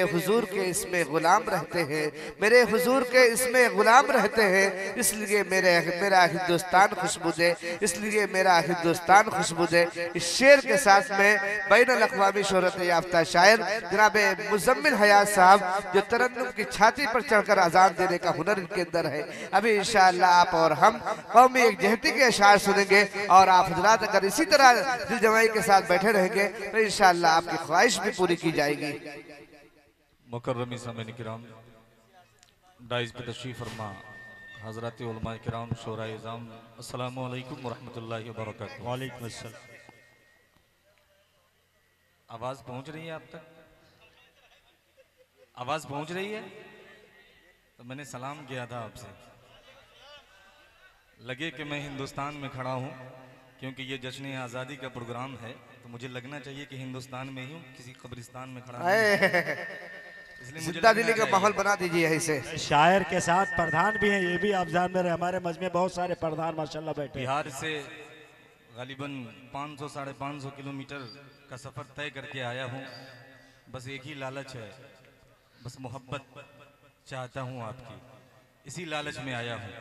हुजूर के इसमें गुलाम रहते हैं, मेरे हुजूर के इसमें गुलाम रहते हैं, इसलिए मेरा हिंदुस्तान खुशबू दे, इसलिए मेरा हिंदुस्तान खुशबू दे। इस शेर के साथ में बैनुल अक़वामी शोहरत याफ्ता शायर जनाब मुज़म्मिल हयात साहब जो तरन्नुम की छाती पर चढ़कर अजान देने का हुनर इनके अंदर है। अभी इंशाअल्लाह आप और हम कौमी एकजहती के अशार सुनेंगे और आप हजरात अगर इसी तरह दिल जमाई के साथ बैठे रहेंगे तो इंशाअल्लाह आपकी ख्वाहिश भी पूरी की जाएगी। मुकर्रमी सामीन किराम, डाइस पे तशरीफ फरमा हज़रात उलमा किराम, शोरा इज़ाम, अस्सलामु अलैकुम वरहमतुल्लाहि वबरकातुहू। वालेकुम अस्सलाम। आवाज़ पहुंच रही है आप तक? आवाज़ पहुंच रही है? तो मैंने सलाम किया था आपसे, लगे कि मैं हिंदुस्तान में खड़ा हूं, क्योंकि ये जश्न आज़ादी का प्रोग्राम है तो मुझे लगना चाहिए कि हिंदुस्तान में ही हूँ, किसी कब्रिस्तान में खड़ा हूं। जिंदा दिली का माहौल बना दीजिए ऐसे। शायर के साथ प्रधान भी हैं, ये भी आप जान में रहे, हमारे मजमे में बहुत सारे प्रधान माशाल्लाह बैठे। बिहार से गालिबन 500-550 किलोमीटर का सफ़र तय करके आया हूँ। बस एक ही लालच है, बस मोहब्बत चाहता हूँ आपकी, इसी लालच में आया हूँ।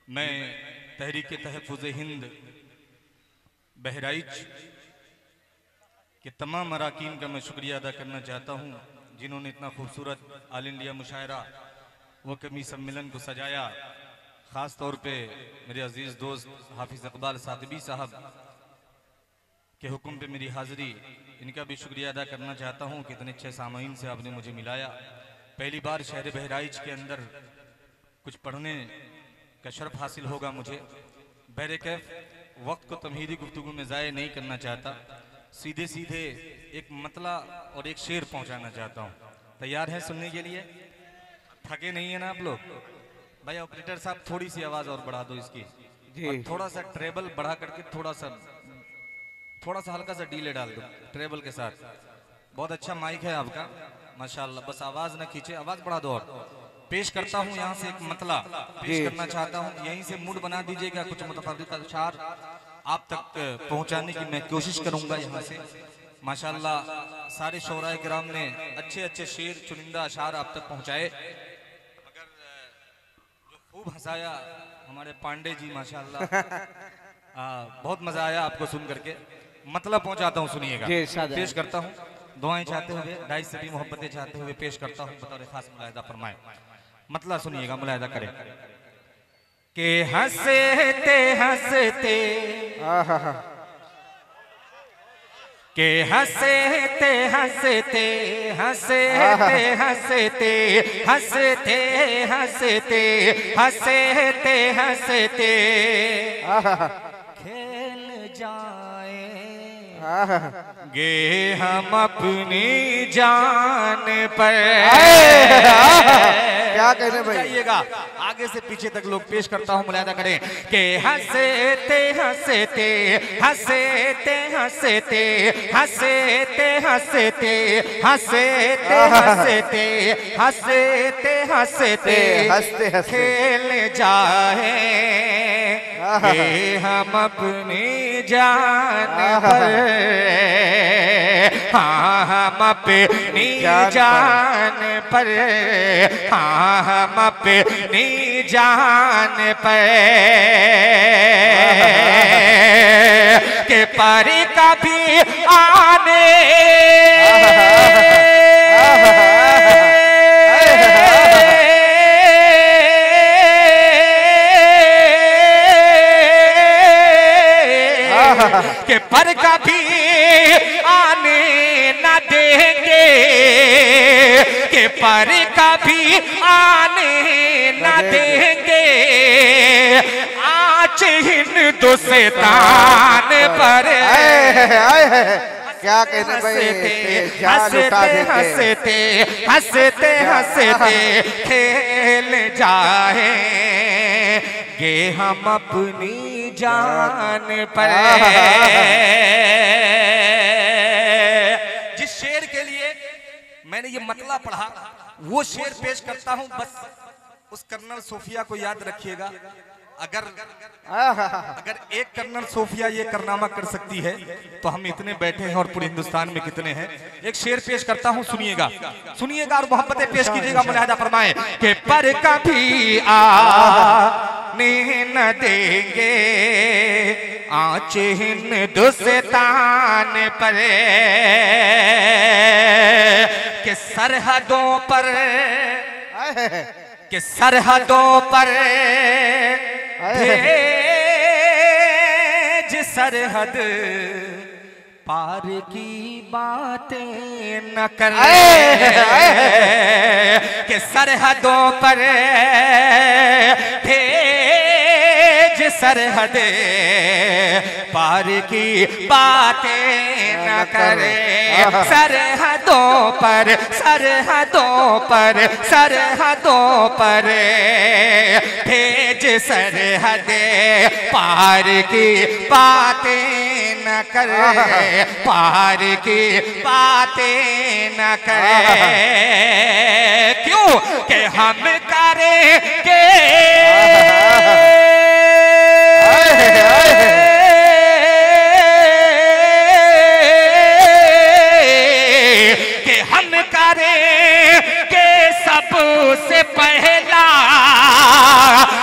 मैं तहरीक तहफ़्फ़ुज़ हिंद बहराइच के तमाम अराकीन का मैं शुक्रिया अदा करना चाहता हूँ, जिन्होंने इतना खूबसूरत ऑल इंडिया मुशायरा व कमी सम्मेलन को सजाया। ख़ास तौर पे मेरे अजीज़ दोस्त हाफिज़ इकबाल सादिबी साहब के हुक्म पे मेरी हाज़िरी, इनका भी शुक्रिया अदा करना चाहता हूँ कि इतने अच्छे सामाईन से आपने मुझे मिलाया। पहली बार शहर बहराइच के अंदर कुछ पढ़ने का शर्फ हासिल होगा मुझे। बहरकैफ वक्त को तमहीदी गुफ्तगू में ज़ाय नहीं करना चाहता, सीधे सीधे एक मतला और एक शेर पहुंचाना चाहता हूं। तैयार हैं सुनने के लिए? थके नहीं है ना आप लोग? भाई ऑपरेटर साहब थोड़ी सी आवाज और बढ़ा दो इसकी, और थोड़ा सा ट्रेबल बढ़ा करके थोड़ा सा हल्का सा डीले डाल दो ट्रेबल के साथ। बहुत अच्छा माइक है आपका माशाल्लाह, बस आवाज ना खींचे, आवाज बढ़ा दो। और पेश करता हूँ यहाँ से एक मतला पेश करना चाहता हूँ, यहीं से मूड बना दीजिएगा। कुछ मुतफर्रिक़ अशार आप तक पहुंचाने की मैं कोशिश करूंगा यहाँ से। माशाल्लाह सारे शोराए किराम ने अच्छे अच्छे शेर चुनिंदा अशार आप तक पहुंचाए, मगर जो खूब हंसाया हमारे पांडे जी माशाल्लाह, बहुत मजा आया आपको सुन करके। मतलब पहुंचाता हूँ, सुनिएगा। पेश करता हूँ दुआएं चाहते हुए, डाइस से भी मोहब्बतें चाहते हुए पेश करता हूँ बतौर खास मुलाहिदा फरमाए। मतलब सुनिएगा, मुलाहिदा करें के हंसते हंसते के हंसते हंसते हंसते हंसते हंसते हंसते हंसते हंसते खेल जाए गे हम अपनी जान पर। क्या कहने भाई, जाइएगा आगे से पीछे तक लोग पेश करता हूँ, मुलाहिदा करें कि हंसते हंसते हंसते हंसते हंसते हंसते हंसते हंसते हंसते हंसते हंसते खेल जाए हम अपनी जान पर। हाँ हम अपनी जान पर, हाँ हम अपनी जान पर के पर कभी आने के पर कभी आने न देंगे, के पर कभी आने न देंगे आज हिंदुस्तान पर। क्या कहने भाई, हंसते हंसते हंसते हंसते खेल जाए गे हम अपनी जान पर। जिस शेर के लिए मैंने ये मतला पढ़ा वो शेर पेश करता हूं, बस उस कर्नल सोफिया को याद रखिएगा। अगर एक कर्नल सोफिया ये कारनामा कर सकती है तो हम इतने बैठे हैं और पूरे हिंदुस्तान में कितने हैं। एक शेर पेश करता हूं, सुनिएगा सुनिएगा और मोहब्बतें पेश कीजिएगा। मुलाहिदा फरमाएं कि पर कभी आने न देंगे आँच हिंदुस्तान पर, के सरहदों पर, के सरहदों पर भेज सरहद पार की बातें न करे, के सरहदों पर भेज सरहद पार की बातें न करे, सरहदों पर, सरहदों पर, सरहदों पर भेज सरहद पार की बातें न करे, पार की बातें न करे। क्यों कि हम करेंगे सबसे पहला,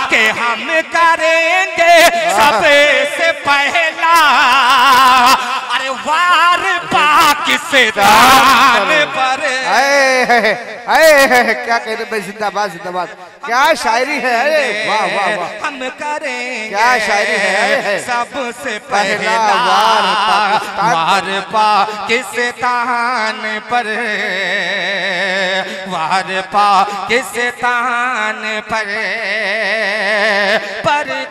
के हम करेंगे सबसे पहला, अरे वार पाकिस्तान पर। क्या कहने भाई, जिंदाबाद जिंदाबाद, क्या शायरी है, वाह वाह वाह, हम करेंगे क्या शायरी है। सबसे पहला वार पाकिस्तान पर, वार पाकिस्तान पर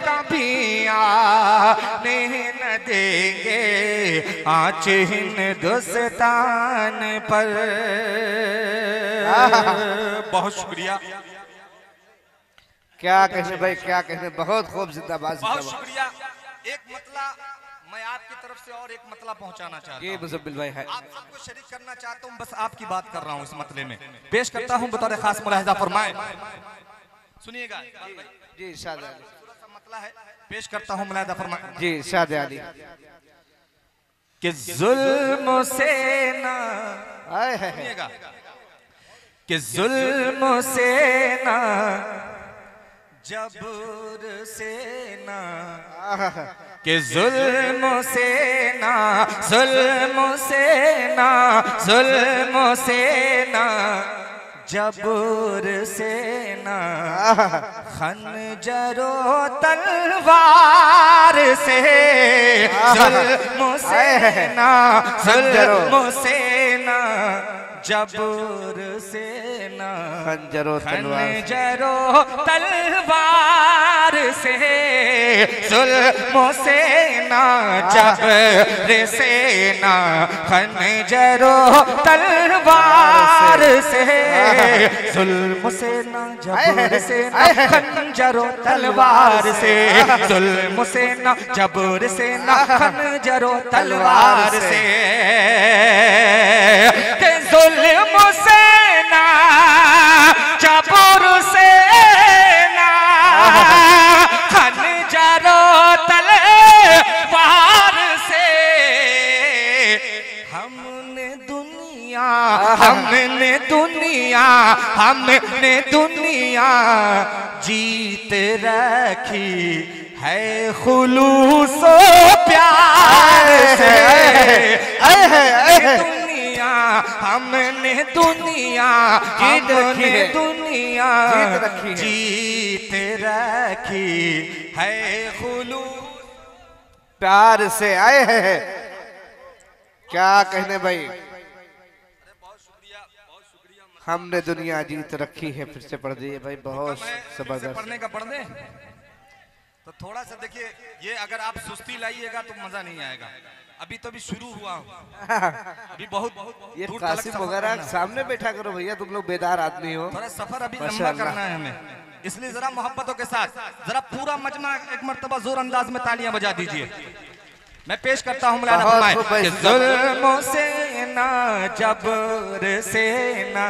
कभी आने न देंगे आँच हिंदुस्तान पर। बहुत शुक्रिया, क्या कहने भाई, क्या कहने, बहुत खूब, जिंदाबाद बहुत शुक्रिया। एक मतला मैं आपकी तरफ से और एक मतला पहुंचाना चाहता हूं। ये मुजब्बिल भाई है, आप सबको शरीक करना चाहता हूं, बस आपकी बात कर रहा हूं। इस मतले में पेश करता हूं बतौर खास, मुलाहिजा फरमाएं, सुनिएगा जी शाद अली, मतला है, पेश करता हूं, मुलाहिजा फरमाएं जी शाद अली। कि जुल्म से ना, सुनिएगा, कि जुल्म से ना, जबर से ना, कि जुल्म से ना, जुल्म से ना, जुल्म से ना, जबर से ना, खंजरो तलवार से, जुल्म से ना, जुल्म से ना, जबर से ना, खंजरो तलवार से, जुल्म से ना, जबर से ना, खंजरो तलवार से, जुल्म से ना, जबर से ना, खंजरो तलवार से, जुल्म से ना, जबर से ना, खंजरो तलवार से, जुल्म से ना, जबर से ना, खंजरो तलवार से, हमने दुनिया, हमने दुनिया, हमने दुनिया जीत रखी है खुलूसो प्यार से, हमने दुनिया, हमने दुनिया जीत रखी है खुलूस प्यार से आए हैं। क्या कहने भाई, हमने दुनिया जीत रखी है, फिर से पढ़ दिए भाई, बहुत जबरदस्त। पढ़ने का पढ़ दे तो थोड़ा सा देखिए, ये अगर आप सुस्ती लाइएगा तो मजा नहीं आएगा। अभी तो अभी शुरू हुआ, अभी बहुत ये कासिम वगैरह सामने बैठा करो भैया, तुम लोग बेदार आदमी हो, थोड़ा सफर अभी लंबा करना है हमें, इसलिए जरा मोहब्बतों के साथ जरा पूरा मजमा एक मर्तबा जोर अंदाज में तालियां बजा दीजिए। मैं पेश करता हूँ, जुल्म से ना, जबर से ना,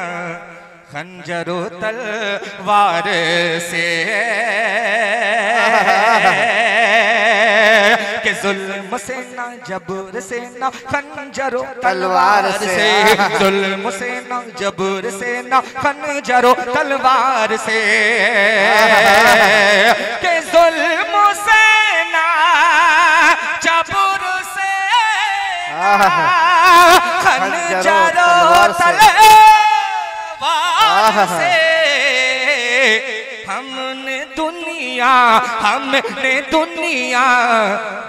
खंजरो तलवार से कि जुल्म से ना जबर से ना खंजरो तलवार से जुल्म से ना जबर से ना खंजरो तलवार से कि जुल्म से ना जबर से खंजरो तलवार से हमने दुनिया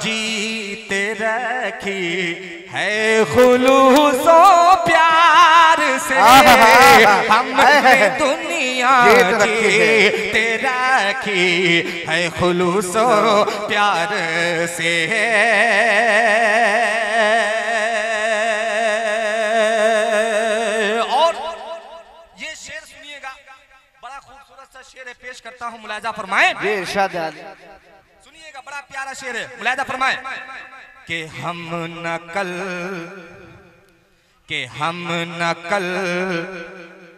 जीते रखी है खुलूसो प्यार से हमने दुनिया जीते रखी है खुलूसो प्यार से शेर पेश करता हूं, मुलाजा फरमाएं। सुनिएगा, बड़ा प्यारा शेर है, मुलाजा फरमाएं। कि हम नकल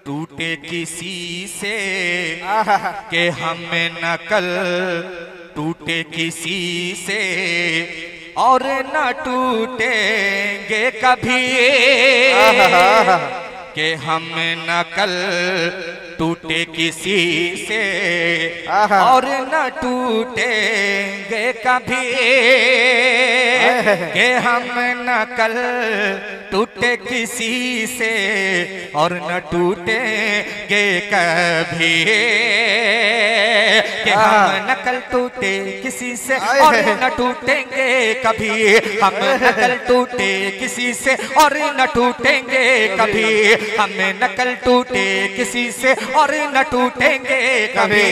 टूटे किसी से, कि हम नकल टूटे किसी से और न टूटेंगे कभी, कि हम नकल टूटे किसी से और न टूटेंगे कभी, कि हम नकल टूटे किसी से और न टूटेंगे कभी, कि हम नकल टूटे किसी से और न टूटेंगे कभी, हम नकल टूटे किसी से और न टूटेंगे कभी, हम नकल टूटे किसी से और न टूटेंगे कभी,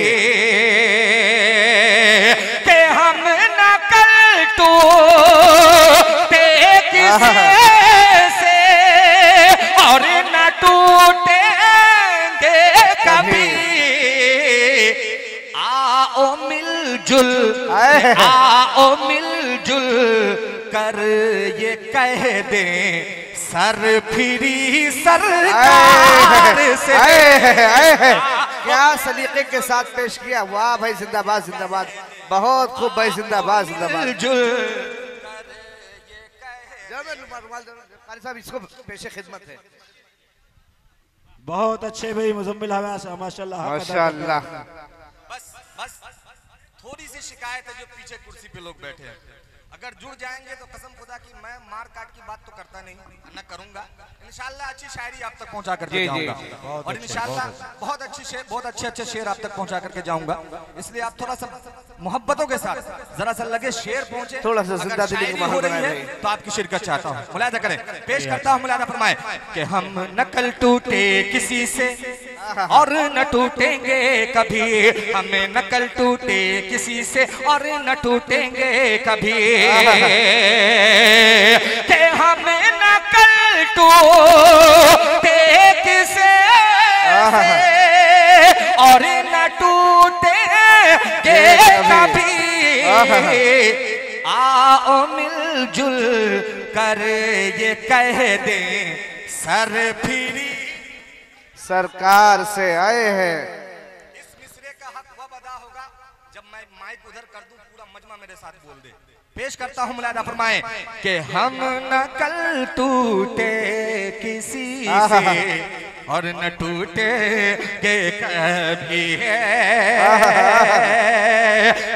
कि हम नकल टूटे किसी से और न टूटेंगे कभी, आओ मिलजुल कर ये कह दें सर फिरी सरकार से। क्या सलीके के साथ पेश किया, वाह भाई, जिंदाबाद जिंदाबाद, बहुत खूब भाई, जिंदाबाद जिंदाबाद। साहब इसको पेशे खिदमत है। बहुत अच्छे भाई मुजम्मिल हमें माशाल्लाह माशाल्लाह। बस थोड़ी सी शिकायत है जो पीछे कुर्सी पे लोग बैठे हैं, अगर जुड़ जाएंगे तो कसम खुदा की मैं मार काट की बात तो करता नहीं, न करूंगा। इंशाल्लाह अच्छी शायरी आप तक पहुंचा करके जाऊंगा, और इंशाल्लाह बहुत अच्छे शेर आप तक पहुंचा करके जाऊंगा। इसलिए आप थोड़ा सा मोहब्बतों के साथ जरा सा लगे शेर पहुंचे, थोड़ा सा जिंदा दिली को हो रही है तो आपकी शिरकत चाहता हूँ। मुलाजा करें, पेश करता हूँ, मुलाजा फरमाए। कि हम नकल टूटे किसी से और न टूटेंगे कभी, हमें नकल टूटे किसी से और न टूटेंगे कभी, कि हमें नकल टूटे किसी से और न टूटेंगे कभी, आओ मिलजुल कर ये कह दें सर फिरी सरकार से आए हैं। इस मिसरे का हक वह अदा होगा जब मैं माइक उधर कर दूं, पूरा मजमा मेरे साथ बोल दे। पेश करता हूं, मुलाजा फरमाएं। कि हम नकल टूटे किसी से और न टूटेंगे कभी,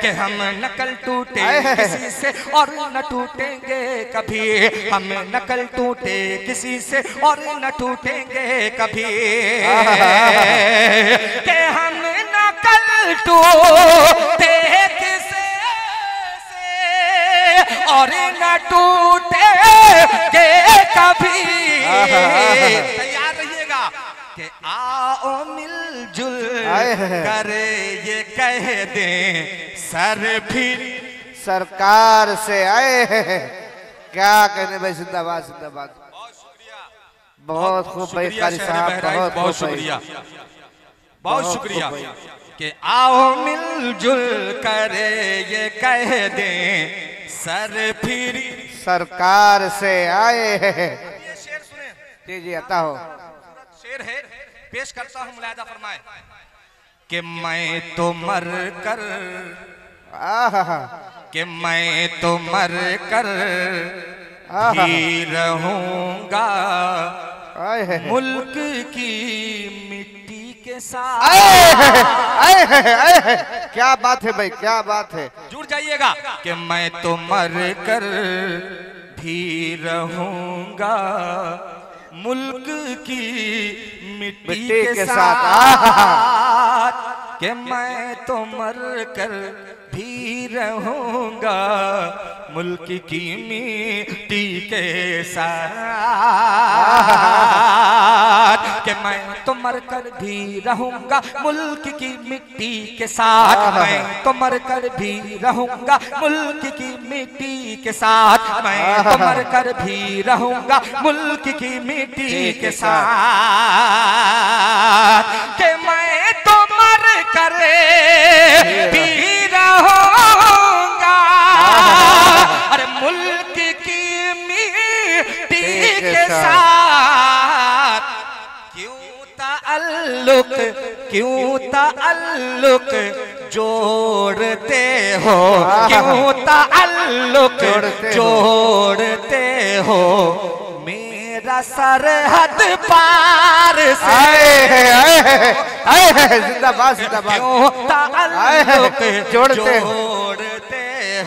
कि हम नकल टूटे किसी से और न टूटेंगे कभी, हम नकल टूटे किसी से और न टूटेंगे कभी, कि हम नकल टूटे किसी से और न टूटेंगे कभी। तैयार रहिएगा कि आओ मिलजुल कर ये कह दें सर फिर सरकार से आए हैं। क्या कहने भाई, जिंदाबाद जिंदाबाद। बहुत शुक्रिया, बहुत खूब भाई कारी साहब, बहुत शुक्रिया, बहुत शुक्रिया। कि आओ मिलजुल कर ये कह दें सर फिर सरकार से आए हैं। ये शेर सुने। जी जी, आता हो। शेर है पेश करता हूं, मुलाहिजा फरमाए कि मैं तो मर कर, कि मैं तो मर कर भी रहूंगा मुल्क की मिट्टी के साथ। क्या बात है भाई, क्या बात है। जुड़ जाइएगा कि मैं तो मर कर भी रहूंगा मुल्क की मिट्टी के साथ, कि मैं तो मर कर भी रहूंगा मुल्क की मिट्टी के साथ, कि मैं तो मर कर भी रहूंगा मुल्क की मिट्टी के साथ, मैं तो मर कर भी रहूंगा मुल्क की मिट्टी के साथ, मैं तो मर कर भी रहूंगा मुल्क की मिट्टी के साथ, कि मैं तो मर कर भी रहूंगा अरे मुल्क की मिट्टी के साथ। क्यों ताल्लुक जोड़ते हो, क्यों ताल्लुक जोड़ते हो मेरा सरहद पार से। जिंदाबाद जिंदाबाद। क्यों ताल्लुक जोड़ते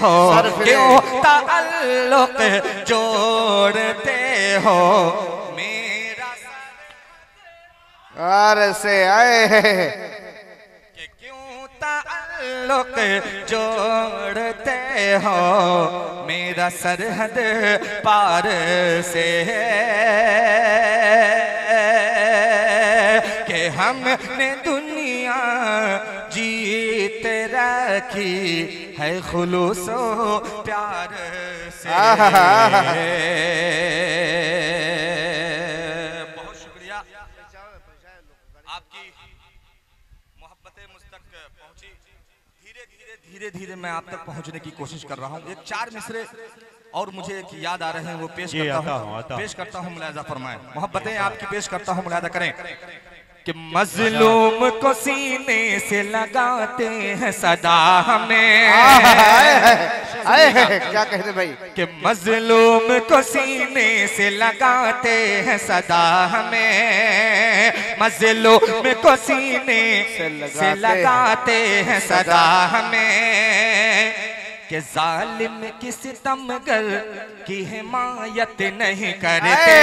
हो, क्यों ताल्लुक जोड़ते हो मेरा अरे से आए कि क्यों ताल्लुक जोड़ते हो मेरा सरहद पार से, कि हमने दुनिया जीत रखी है खुलूसो प्यार से। बहुत शुक्रिया, आपकी मोहब्बतें मुझ तक पहुंची। धीरे धीरे धीरे धीरे मैं आप तक पहुंचने की कोशिश कर रहा हूं। एक 4 मिसरे और मुझे एक याद आ रहे हैं, वो पेश करता हूं, मुलाहिजा फरमाएं। मोहब्बतें आपकी पेश करता हूं, मुलाहिजा करें कि मजलूम को सीने से लगाते हैं सदा हमें। क्या कहते भाई, कि मजलूम को सीने से लगाते हैं सदा हमें, मजलूम को सीने से लगाते हैं सदा हमें, कि जालिम की सितमगर की हिमायत नहीं करते,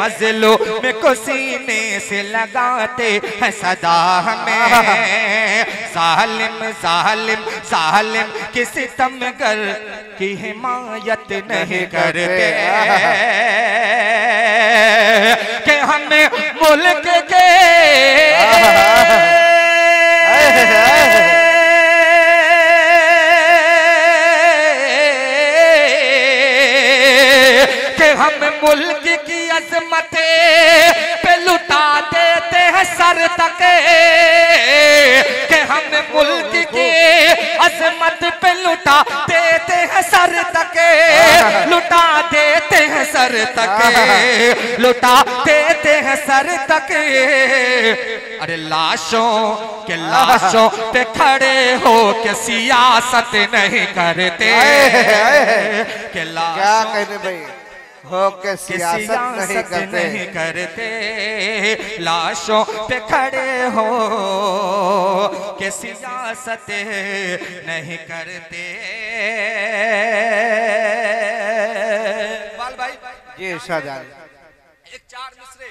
मजलूम को सीने से लगाते हैं सदा हमें, जालिम जालिम जालिम की सितमगर की हिमायत नहीं करते, कि हमें मुल्क के मुल्क की अजमत पे लुटा देते हैं सर तक, कि हम मुल्क की अजमत पे लुटा देते हैं सर तक, लुटा देते हैं सर तक, लुटा देते हैं सर तक। अरे लाशों पे खड़े हो के सियासत नहीं करते, कि क्या कहते भाई हो के सियासत नहीं करते, लाशों पे खड़े हो के सियासत नहीं करते। बाल भाई जी शाहजान, एक 4 मिसरे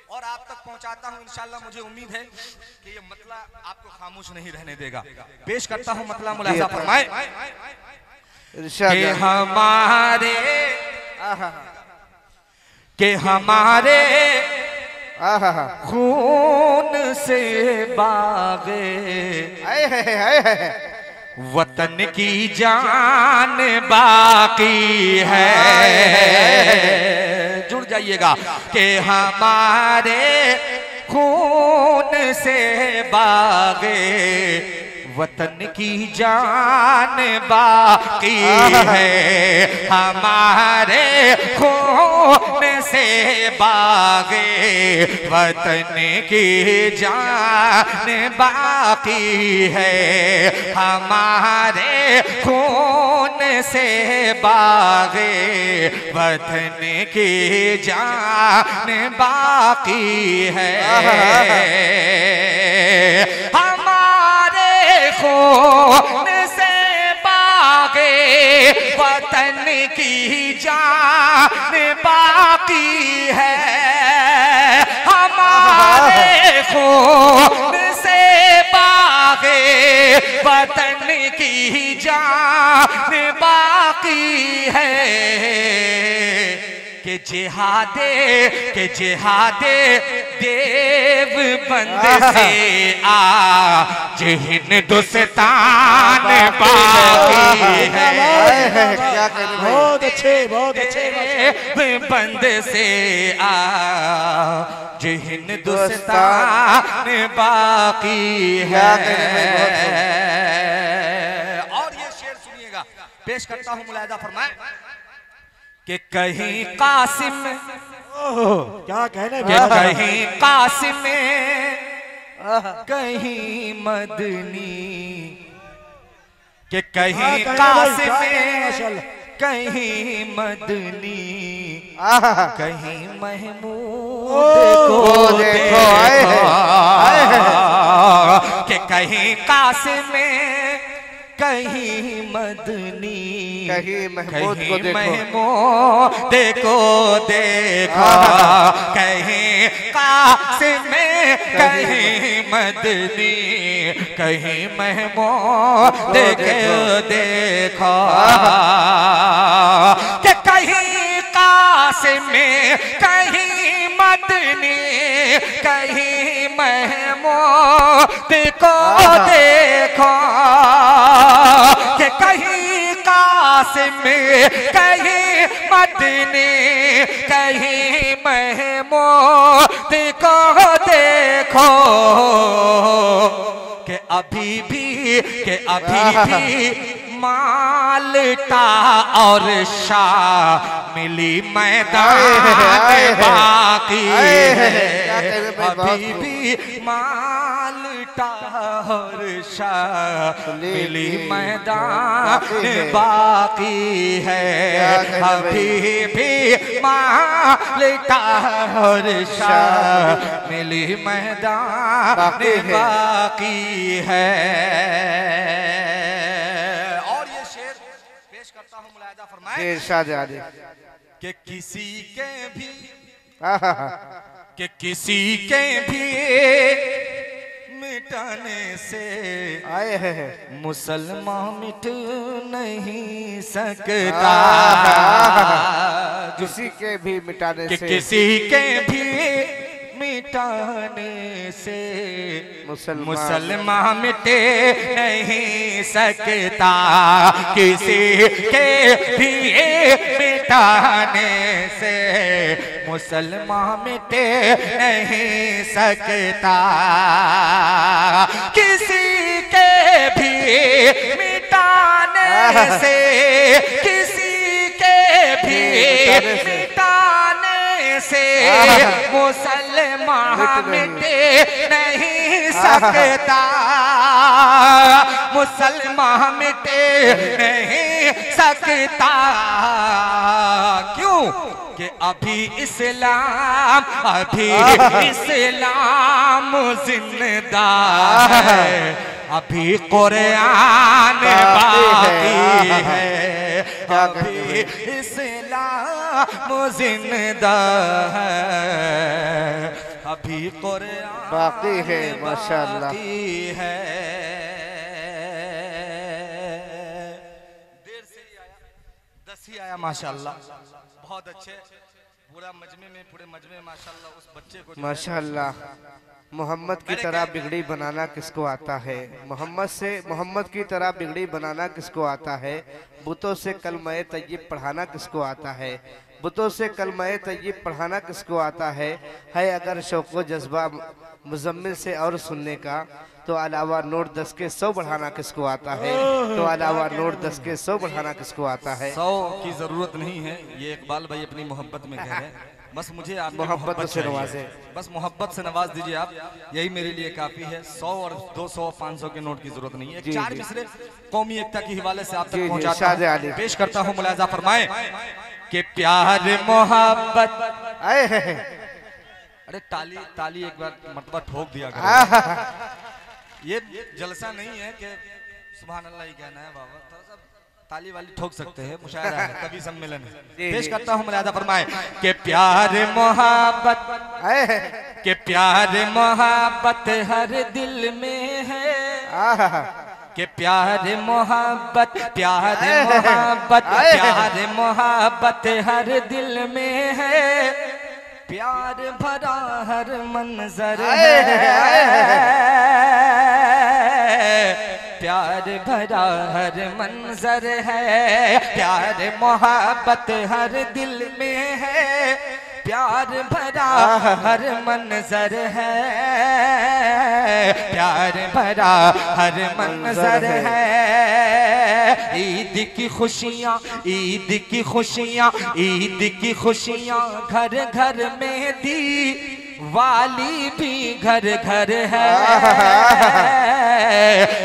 और आप तक पहुंचाता हूं, इंशाल्लाह मुझे उम्मीद है कि ये मतला आपको खामोश नहीं रहने देगा। पेश करता हूं मतला, मुलाहिजा फरमाए कि हमारे खून से बागे वतन की जान बाकी है। जुड़ जाइएगा कि हमारे खून से बागे वतन की जान बाकी है, हमारे खून से बागे वतन की जान बाकी है, हमारे खून से बागे वतन की जान बाकी है, हमारे खून से बागे वतन की जान बाकी है, हमारे खून से बागे वतन की जान बाकी है, के जिहादे देव बंद से आज हिंदुस्तान बाकी है, बहुत अच्छे देव बंद से आज हिंदुस्तान बाकी है। और ये शेर सुनिएगा, पेश करता हूं, मुलाहिजा फरमाए कि कहीं कासिम, क्या कहने, कि कहीं कासिम कहीं मदनी, कि कहीं कासिम कहीं मदनी, कहीं महमूद को देखो, कि कहीं कासिम कहीं मदनी, कहीं महमूद को देखो, महमूद को देखो, कहीं कासिम कहीं मदनी, कहीं महमूद को देखो, कि कहीं कासिम कहीं मदनी, कहीं महमूद को देखो, कि कहीं कासिम कहीं मदनी, कहीं महमूद को देखो, कि अभी भी माल्टा और शामिली मैदान बाकी है, अभी भी माल्टा और शामिली मैदान बाकी है, अभी भी माल्टा और शामिली मैदान बाकी है। कि किसी के भी मिटाने से आए हैं मुसलमान मिट नहीं सकता, किसी के भी मिटाने से, किसी के भी मिटाने से मुसलमान मिटे नहीं सकता, किसी के भी मिटाने से मुसलमान मिटे नहीं सकता, किसी के भी मिटाने से, किसी के भी मिटाने से मुसलमान मिटे नहीं सकता, मुसलमान मिटे नहीं सकता। क्यों? कि अभी इस्लाम जिंदा है, अभी कुरान बाकी है, अभी इस्लाम जिंदा है, अभी कुरान बाकी है, माशाअल्लाह है। ही आया माशाअल्लाह, बहुत अच्छे। पूरे मजमे में माशाअल्लाह उस बच्चे को माशाअल्लाह। मोहम्मद की तरह बिगड़ी बनाना किसको आता है? मोहम्मद की तरह बिगड़ी बनाना किसको आता है? बुतों से कलमे तय्यब पढ़ाना किसको आता है? बुतों से कलमाए तय्यब पढ़ाना किसको आता है अगर शौक़ जज्बा मुजम्मिल से और सुनने का, तो अलावा नोट 10 के 100 बढ़ाना किसको आता है, तो अलावा नोट 10 के 100 बढ़ाना किसको आता है। 100 की जरूरत नहीं है, ये इकबाल भाई अपनी मोहब्बत में कह रहे हैं, बस मुझे आप मोहब्बत से नवाजे, बस मोहब्बत से नवाज दीजिए आप, यही मेरे लिए काफी है। 100 और 200 500 के नोट की जरूरत नहीं है। 4 मिसरे कौमी एकता के हवाले से आप तक पहुंचाता हूं, पेश करता हूं, मुलाजा फरमाएं कि प्यार मोहब्बत। अरे ताली ताली एक बार मर्तबा ठोक दिया करो। ये जलसा नहीं है कि सुभान अल्लाह ही कहना है बाबा, थोड़ा सा ताली वाली ठोक सकते हैं, मुशायरा है, कभी सम्मेलन है। पेश करता हूं, मुलाजा फरमाए कि प्यार मोहब्बत, कि प्यार मोहब्बत हर दिल में है, कि प्यार मोहब्बत, प्यार मोहब्बत, प्यार मोहब्बत हर दिल में है, प्यार भरा हर मंजर है, प्यार भरा हर मंजर है, प्यार मोहब्बत हर दिल में है, प्यार भरा हर मंजर है, प्यार भरा हर मंजर है। ईद की खुशियाँ, ईद की खुशियाँ, ईद की खुशियाँ घर घर में दी वाली भी घर घर है,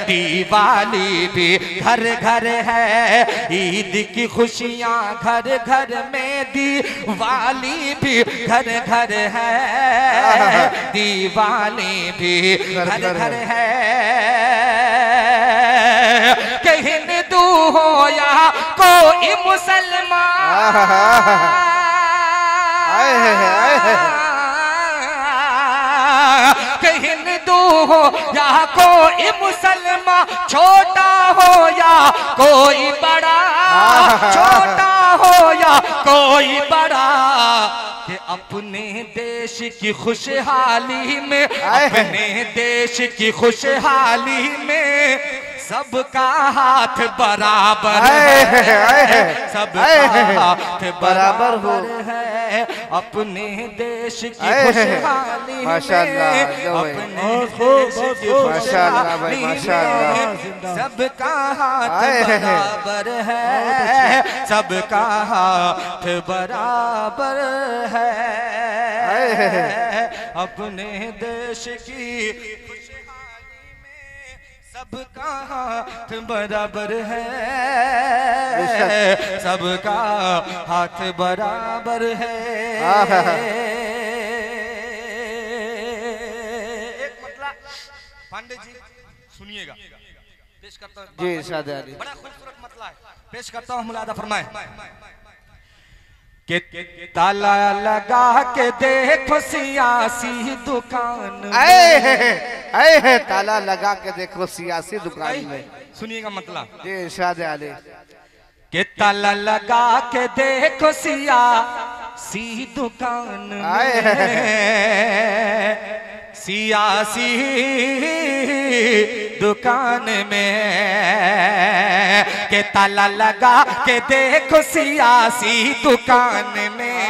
दिवाली भी घर घर है, ईद की खुशियाँ घर घर में दिवाली भी घर घर है, दिवाली भी घर घर है। कि हिंदू हो या कोई मुसलमान, कि हिंदू हो या कोई मुसलमान, छोटा हो या कोई बड़ा, छोटा हो या कोई बड़ा, कि अपने देश की खुशहाली में, अपने देश की खुशहाली में सबका हाथ बराबर है, सबका हाथ बराबर है, अपने देश की खुशहाली में, अपने देश की खुशहाली में सबका हाथ बराबर है, सबका हाथ बराबर है, अपने देश की सबका हाथ बराबर है, सबका हाथ बराबर है। एक मतलब पांडे जी सुनिएगा, पेश करता हूँ जी इरशाद अली, बड़ा खूबसूरत मतला है, पेश करता हूँ, मुलादा फरमाए कि ताला लगा के देखो सियासी दुकान, है ताला लगा के देखो सियासी दुकान में। सुनिएगा मतलब जी इरशाद अली, कि ताला लगा के देखो सियासी दुकान में, सियासी दुकान में, के ताला लगा के देखो सियासी दुकान में,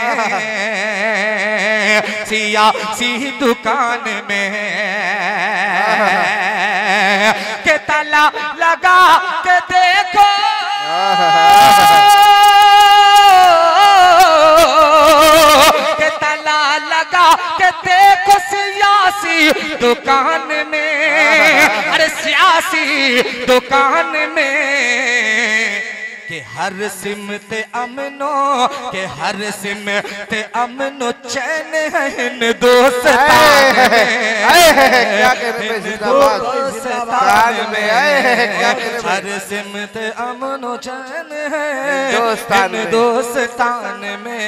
सियासी दुकान में, के ताला लगा के देखो, के ताला लगा के देखो सियासी दुकान में, अरे सियासी दुकान में, के हर सिमत अमनो, के हर सिमत अमनो चैन है हिंदुस्तान में, हर सिमत अमनो चैन है हिंदुस्तान में,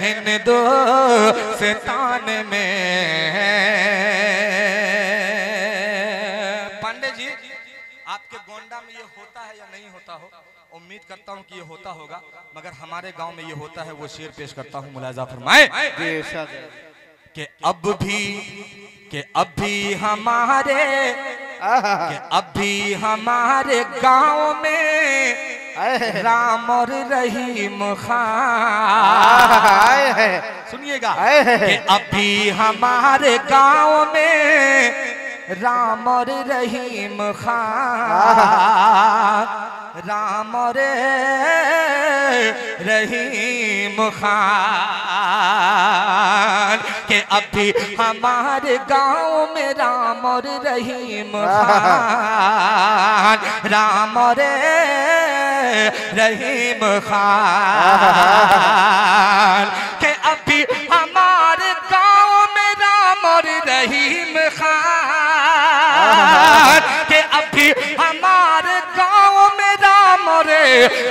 हिंदुस्तान में। पांडे जी आपके गोंडा में ये होता है या नहीं होता हो, उम्मीद करता हूँ कि ये होता होगा, मगर हमारे गांव में ये होता है, वो शेर पेश करता हूँ, मुलाजा फरमाए कि अब भी हमारे, कि अब भी हमारे गांव में राम और रहीम आए है। खान। सुनिएगा कि अभी हमारे गांव में राम और रहीम खान, राम और रहीम खान के अभी हमारे गांव में राम और रहीम खान, राम और रहीम खान के अभी हमारे गांव में राम और रहीम खान के अभी हमारे गांव में राम और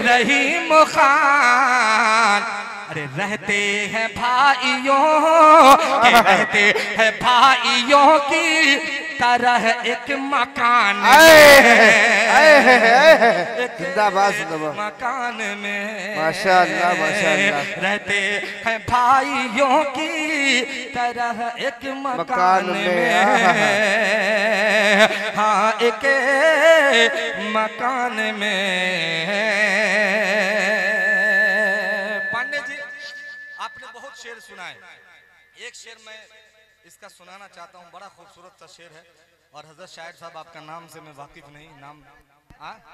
रहीम खान। अरे रहते हैं भाइयों के, रहते हैं भाइयों की तरह एक मकान में, जिंदाबाद मकान में माशाअल्लाह माशाअल्लाह। रहते हैं भाइयों की तरह एक मकान में, हाँ एक मकान में। पांडे जी आपने बहुत शेर सुना है, एक शेर मैं इसका सुनाना चाहता हूँ, बड़ा खूबसूरत सा शेर है। और हजरत शायर साहब आपका नाम से मैं वाकिफ नहीं, नाम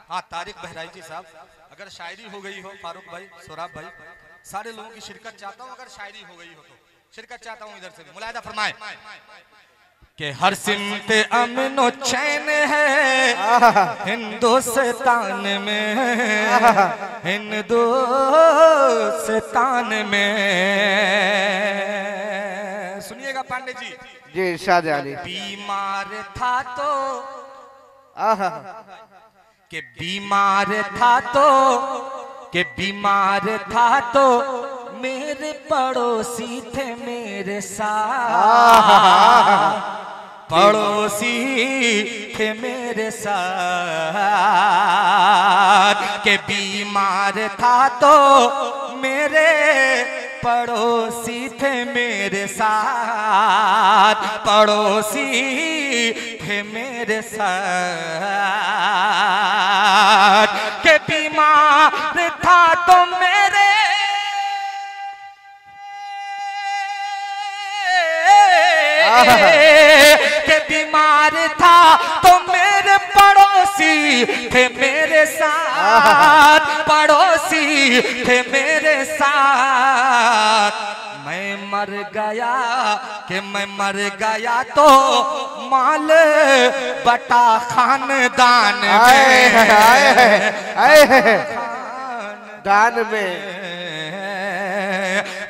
हाँ तारिक बहराइची साहब, अगर शायरी हो गई हो, फारूक भाई, सोराब भाई, सारे लोगों की शिरकत चाहता हूँ, अगर शायरी हो गई हो तो शिरकत चाहता हूँ इधर से भी। मुलायदा फरमाए कि हर सिमते अमनो चैन है हिंदुस्तान में, हिंदुस्तान में। सुनिएगा पांडे जी जी इरशाद अली। बीमार था तो के बीमार था तो के बीमार था तो मेरे पड़ोसी थे मेरे साथ, पड़ोसी थे मेरे साथ के बीमार था तो मेरे पड़ोसी थे मेरे साथ, पड़ोसी थे मेरे साथ के बीमार था तो मेरे के बीमार था तो मेरे पड़ोसी थे मेरे साथ, पड़ोसी थे मेरे साथ। मैं मर गया कि मैं मर गया तो माल बटा खानदान में, दान में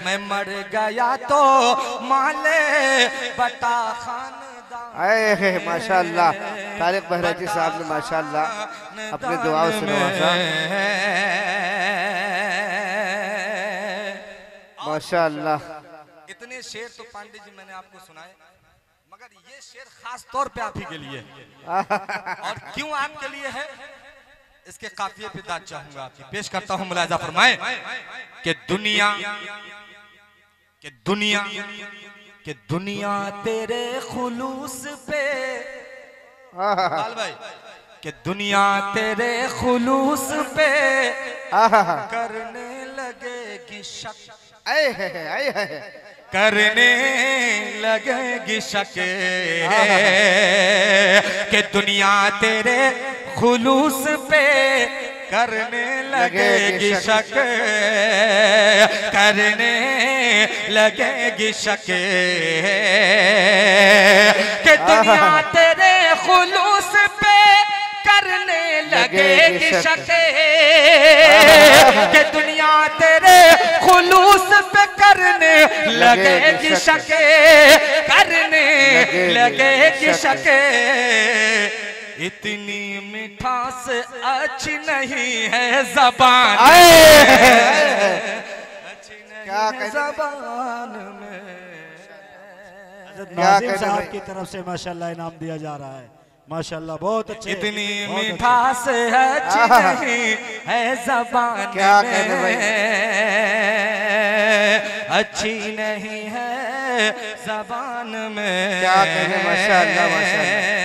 मैं मर गया तो माले बटा खानदान। आए माशाअल्लाह, तारिक बहराइची साहब ने माशाअल्लाह अपने दुआओं से नवाजा। माशाअल्लाह। इतने शेर तो पांडे जी मैंने आपको सुनाए, मगर ये शेर खास तौर पे आप ही के लिए और क्यों आपके लिए है, इसके काफिये पे दाद चाहूंगा आपकी पेश करता हूं। मुलाजा फरमाए कि दुनिया के दुनिया के दुनिया तेरे खुलूस पे, भाई कि दुनिया तेरे खुलूस पे करने लगेगी शक, करने लगेगी शक कि दुनिया तेरे खुलूस पे करने लगेगी शक, करने लगेगी शक कि दुनिया तेरे खुलूस पे करने लगेगी शक कि दुनिया तेरे खुलूस पे करने लगेगी शक, करने लगेगी शक। इतनी मिठास अच्छी नहीं है ज़बान, अच्छी नहीं है ज़बान में। नाज़िम साहब की तरफ से माशाल्लाह इनाम दिया जा रहा है, माशाल्लाह बहुत अच्छे। इतनी मिठास अच्छी नहीं है ज़बान में, अच्छी नहीं है ज़बान में। क्या कहने, माशाअल्लाह माशाअल्लाह।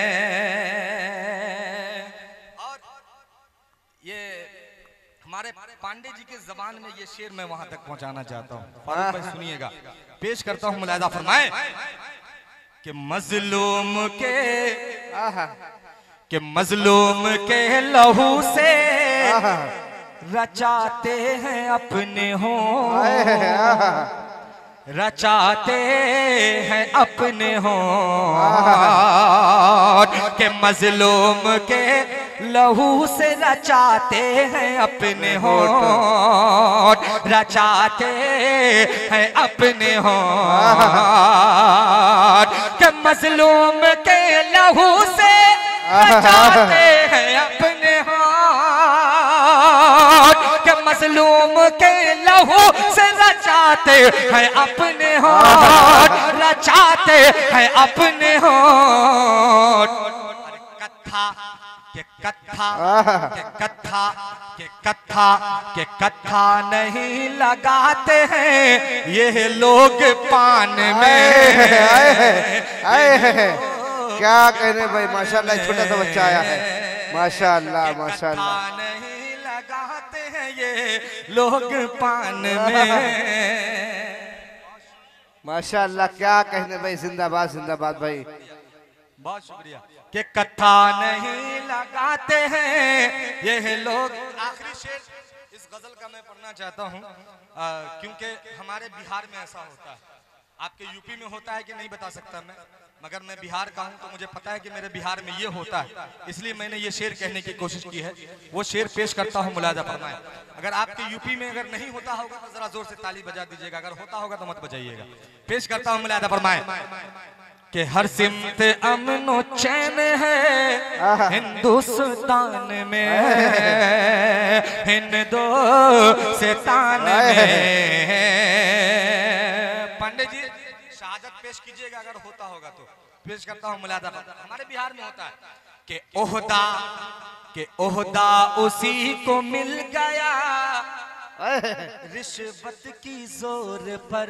पांडे जी के जबान में ये शेर मैं वहां तक पहुंचाना चाहता हूँ। फारूक भाई सुनिएगा, पेश करता हूँ, मुलाहिजा फरमाए कि मजलूम के लहू से रचाते हैं अपने हो, रचाते हैं अपने हो, के मजलूम के लहू से रचाते हैं अपने हो, रचाते हैं अपने हो, के मजलूम के लहू से रचाते हैं अपने हो, के मजलूम के लहू से रचाते हैं अपने हो, रचाते हैं अपने हो। कत्था नहीं लगाते हैं ये लोग पान में। क्या कहने भाई, माशाल्लाह, छोटा सा बच्चा आया है, माशाल्लाह माशाल्लाह। नहीं लगाते हैं ये लोग पान में, माशाल्लाह, क्या कहने भाई, जिंदाबाद जिंदाबाद भाई, बहुत शुक्रिया। कि कत्था नहीं लगाते हैं ये लोग। आखिरी शेर इस गजल का मैं पढ़ना चाहता हूँ, क्योंकि हमारे बिहार में ऐसा होता है, आपके यूपी में होता है कि नहीं बता सकता मैं, मगर मैं बिहार का हूँ तो मुझे पता है कि मेरे बिहार में ये होता है, इसलिए मैंने ये शेर कहने की कोशिश की है। वो शेर पेश करता हूँ, मुलाहिजा फरमाएं। अगर आपके यूपी में अगर नहीं होता होगा तो जरा जोर से ताली बजा दीजिएगा, अगर होता होगा तो मत बजाइएगा। पेश करता हूँ, मुलाहिजा फरमाएं कि हर सिमत अमनो चैन है हिंदुस्तान में, हिंदुस्तान में। पंडित जी शहादत पेश कीजिएगा अगर होता होगा तो। पेश करता हूँ, मुलाहिजा। हमारे बिहार में होता है कि ओहदा उसी को मिल गया रिश्वत की जोर पर।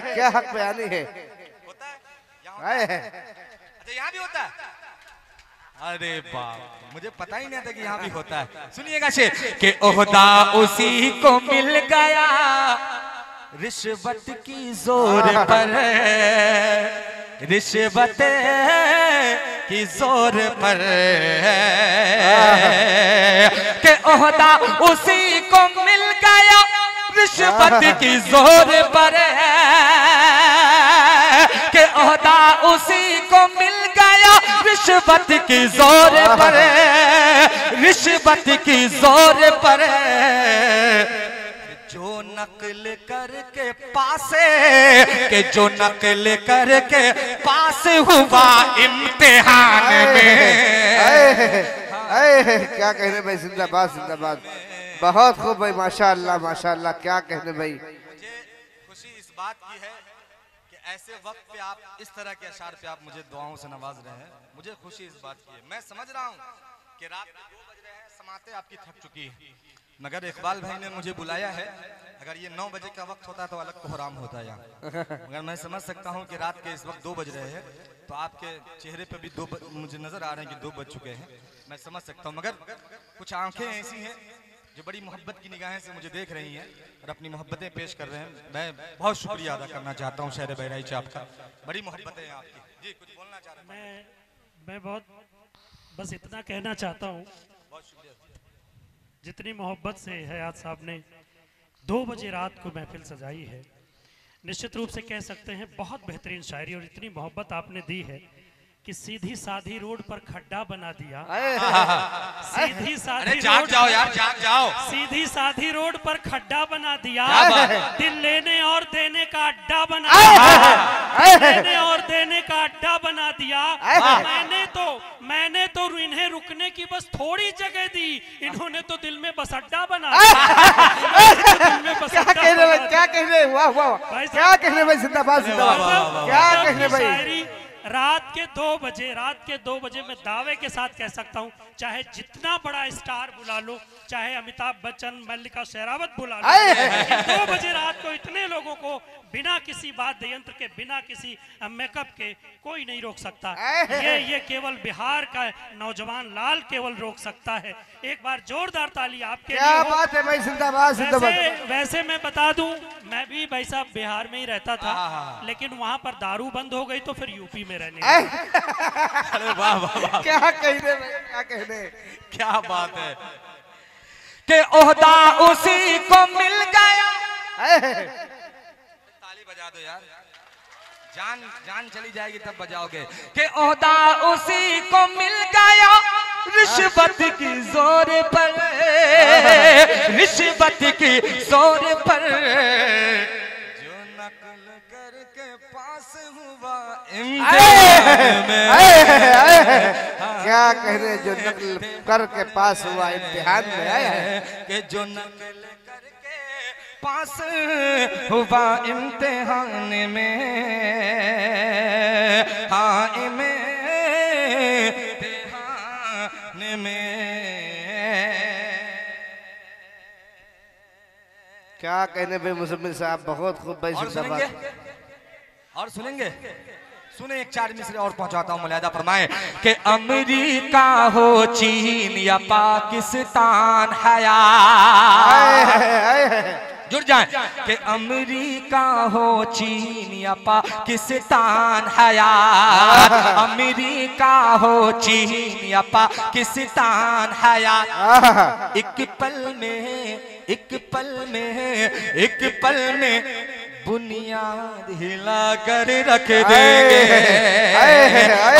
क्या हक बयानी है, होता है अच्छा, यहाँ भी होता है। अरे बाप, मुझे पता ही नहीं था कि यहाँ भी होता है। सुनिएगा शेर कि ओहदा उसी को मिल गया रिश्वत की जोर पर, रिश्वत की जोर पर, के ओहदा उसी को मिल गया रिश्वत की जोर पर, के ओहदा उसी को मिल गया रिश्वत की जोर पर, रिश्वत की जोर पर। जो नकल करके पासे, के जो नकल करके पास हुआ इम्तिहान में। क्या कहने भाई, जिंदाबाद जिंदाबाद, बहुत खूब भाई, माशाल्लाह माशाल्लाह, क्या कहने भाई। मुझे खुशी इस बात की है कि ऐसे वक्त पे आप इस तरह के अशार पे आप मुझे दुआओं से नवाज रहे हैं। मुझे खुशी इस बात की है। मैं समझ रहा हूँ कि रात के 2 बज रहे हैं, समाते आपकी थक चुकी है, मगर इकबाल भाई ने मुझे बुलाया है। अगर ये 9 बजे का वक्त होता तो अलग कोहराम होता यहाँ, मगर मैं समझ सकता हूँ कि रात के इस वक्त 2 बज रहे हैं, तो आपके चेहरे पे भी मुझे नजर आ रहे हैं कि 2 बज चुके हैं। मैं समझ सकता हूँ, मगर कुछ आंखें ऐसी हैं जो बड़ी मोहब्बत की निगाहें से मुझे देख रही हैं और अपनी मोहब्बतें पेश कर रहे हैं। मैं बहुत शुक्रिया अदा करना चाहता हूँ शहर बहराइच आपका, बड़ी मोहब्बतें हैं आपकी। जी कुछ बोलना चाह रहे हैं? मैं बहुत बस इतना कहना चाहता हूँ, बहुत शुक्रिया। जितनी मोहब्बत से हयात साहब ने 2 बजे रात को महफिल सजाई है, निश्चित रूप से कह सकते हैं बहुत बेहतरीन शायरी, और इतनी मोहब्बत आपने दी है कि सीधी साधी रोड पर खड्डा बना दिया। सीधी साधी जाग जाओ यार, जाग जाओ। सीधी साधी रोड पर खड्डा बना दिया, दिल लेने और देने का अड्डा बना दिया, लेने और देने का अड्डा बना दिया। मैंने तो इन्हें रुकने की बस थोड़ी जगह दी, इन्होंने तो दिल में बस अड्डा बना दिया। क्या कहने भाई, क्या कहने, वाह वाह, क्या कहने भाई, जिंदाबाद जिंदाबाद, क्या कहने भाई। रात के 2 बजे मैं दावे के साथ कह सकता हूँ, चाहे जितना बड़ा स्टार बुला लो, चाहे अमिताभ बच्चन, मल्लिका शेरावत बुला लो, 2 बजे रात को इतने लोगों को बिना किसी वाद्य यंत्र के, बिना किसी मेकअप के कोई नहीं रोक सकता। ऐ। ये केवल बिहार का नौजवान लाल केवल रोक सकता है। एक बार जोरदार ताली आपके लिए क्या हो। बात है भाई, जिंदाबाद जिंदाबाद। वैसे मैं बता दूं, मैं भी भाई साहब बिहार में ही रहता था, लेकिन वहां पर दारू बंद हो गई तो फिर यूपी में रहने लगा। अरे वाह वाह वाह, क्या कहने भाई, क्या कहने। क्या बात है कि ओहदा उसी को मिल गया। ताली बजा दो यार, जान जान चली जाएगी तब बजाओगे। कि ओहदा उसी को मिल गया रिश्वत की जोर पर, रिश्वत की जोर पर, जो नकल करके पास हुआ इम्तिहान में। क्या कहने, जो नकल करके पास हुआ इम्तिहान में आया है। कि जो नकल करके पास हुआ इम्तिहान में, हाँ इम्तिहान में। क्या कहने भाई मुजम्मिल साहब, बहुत खूब भाई, और सुनेंगे, जिंदाबाद। और सुनेंगे, सुने एक चार मिसरे और पहुंचाता हूं। मुलाहिदा फरमाए कि अमेरिका हो, चीन या पाकिस्तान हया, जुड़ जाए। कि अमेरिका हो, चीन या पाकिस्तान हयात, अमेरिका हो, चीन या पाकिस्तान हयात। एक पल में, एक पल में, एक पल में बुनियाद हिला कर रख देंगे।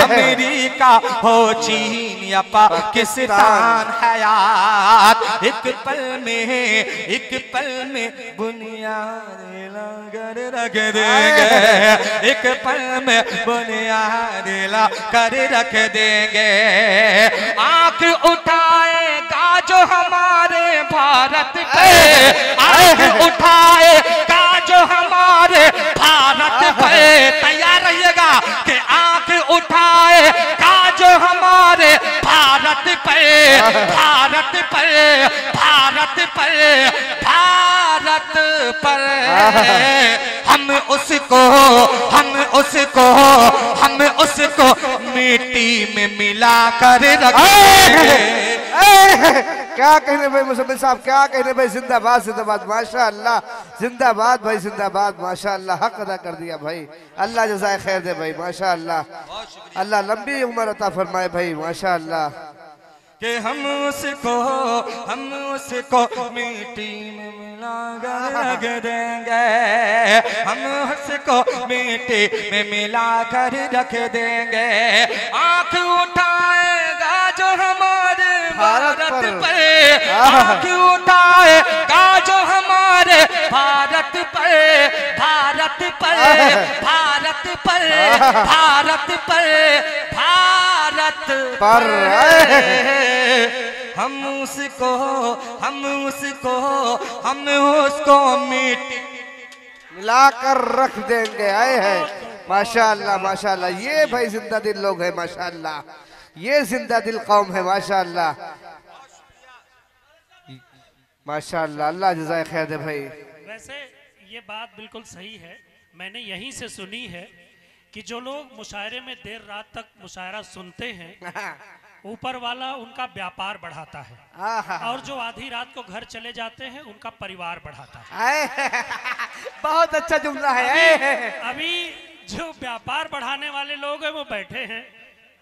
अमेरिका हो, चीन या पाकिस्तान हयात, एक पल में, एक पल में बुनियाद हिला कर रख देंगे। एक पल में बुनियाद हिला कर रख देंगे। आंख उठाएगा जो हमारे भारत पे, आंख उठाएगा जो हमारे भारत पे, तैयार रहिएगा कि आंख उठाए का जो हमारे भारत पे, भारत पर, भारत पर, भारत पर। हम उसको, हम उसको, हम उसको मिट्टी में मिला कर रखेंगे। क्या कहने भाई मुसम्मिल साहब, क्या कहने भाई, जिंदाबाद जिंदाबाद, माशाअल्लाह, जिंदाबाद भाई जिंदाबाद, माशाअल्लाह, हक अदा कर दिया भाई। अल्लाह जज़ाए खैर दे भाई, माशाअल्लाह, अल्लाह लंबी उम्र अता फरमाए भाई, माशाअल्लाह। कि हम उसको मिट्टी में मिला कर रख देंगे, हम उसको मिट्टी में मिला कर रख देंगे। आंख उठाएगा जो हमारे भारत पर, आंख उठाएगा जो हमारे भारत पर, भारत पर, भारत पर, भारत पर, भारत पर। हम उसको, हम उसको, हम उसको मिट्टी मिलाकर रख देंगे। आए हैं, माशाअल्लाह माशाअल्लाह, ये भाई जिंदा दिल लोग हैं, माशाअल्लाह, ये जिंदा दिल कौम है, माशाअल्लाह माशाअल्लाह, अल्लाह जज़ाए खैर दे भाई। वैसे ये बात बिल्कुल सही है, मैंने यहीं से सुनी है कि जो लोग मुशायरे में देर रात तक मुशायरा सुनते हैं, ऊपर वाला उनका व्यापार बढ़ाता है, और जो आधी रात को घर चले जाते हैं उनका परिवार बढ़ाता है। बहुत अच्छा जुमला है। अभी जो व्यापार बढ़ाने वाले लोग हैं वो बैठे हैं,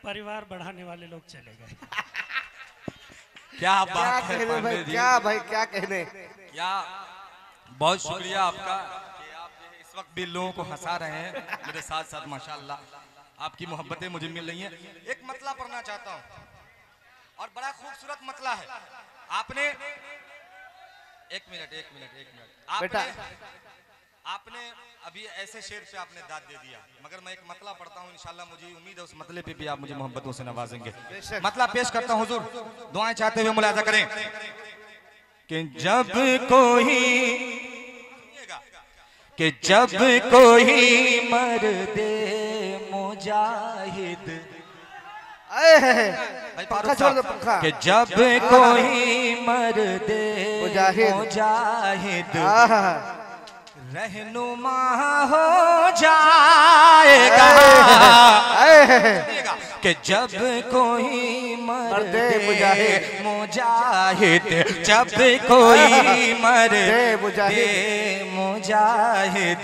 परिवार बढ़ाने वाले लोग चले गए। क्या क्या बात है कहने भाई, पांडे जी, क्या भाई, क्या कहने। क्या बहुत शुक्रिया आपका कि आप इस वक्त भी लोगों को हंसा रहे हैं मेरे साथ साथ। माशाल्लाह आपकी मोहब्बतें मुझे मिल रही हैं। एक मतला पढ़ना चाहता हूँ और बड़ा खूबसूरत मतला है। आपने एक मिनट बेटा, आपने अभी ऐसे शेर पे आपने दाद दे दिया, मगर मैं एक मतला पढ़ता हूँ, इंशाल्लाह मुझे उम्मीद है उस मतले पे भी आप मुझे मोहब्बतों से नवाजेंगे। मतला पेश करता हूँ हुजूर, दुआएं चाहते हुए मुलाजा करें। कि जब कोई मर्दे मुजाहिद, पंखा छोड़ दो, पंखा। कि जब कोई मर्दे मुजाहिद रहनुमा हो जाएगा कि जब कोई मर्दे मुजाहिद, जब कोई मर्दे मुजाहिद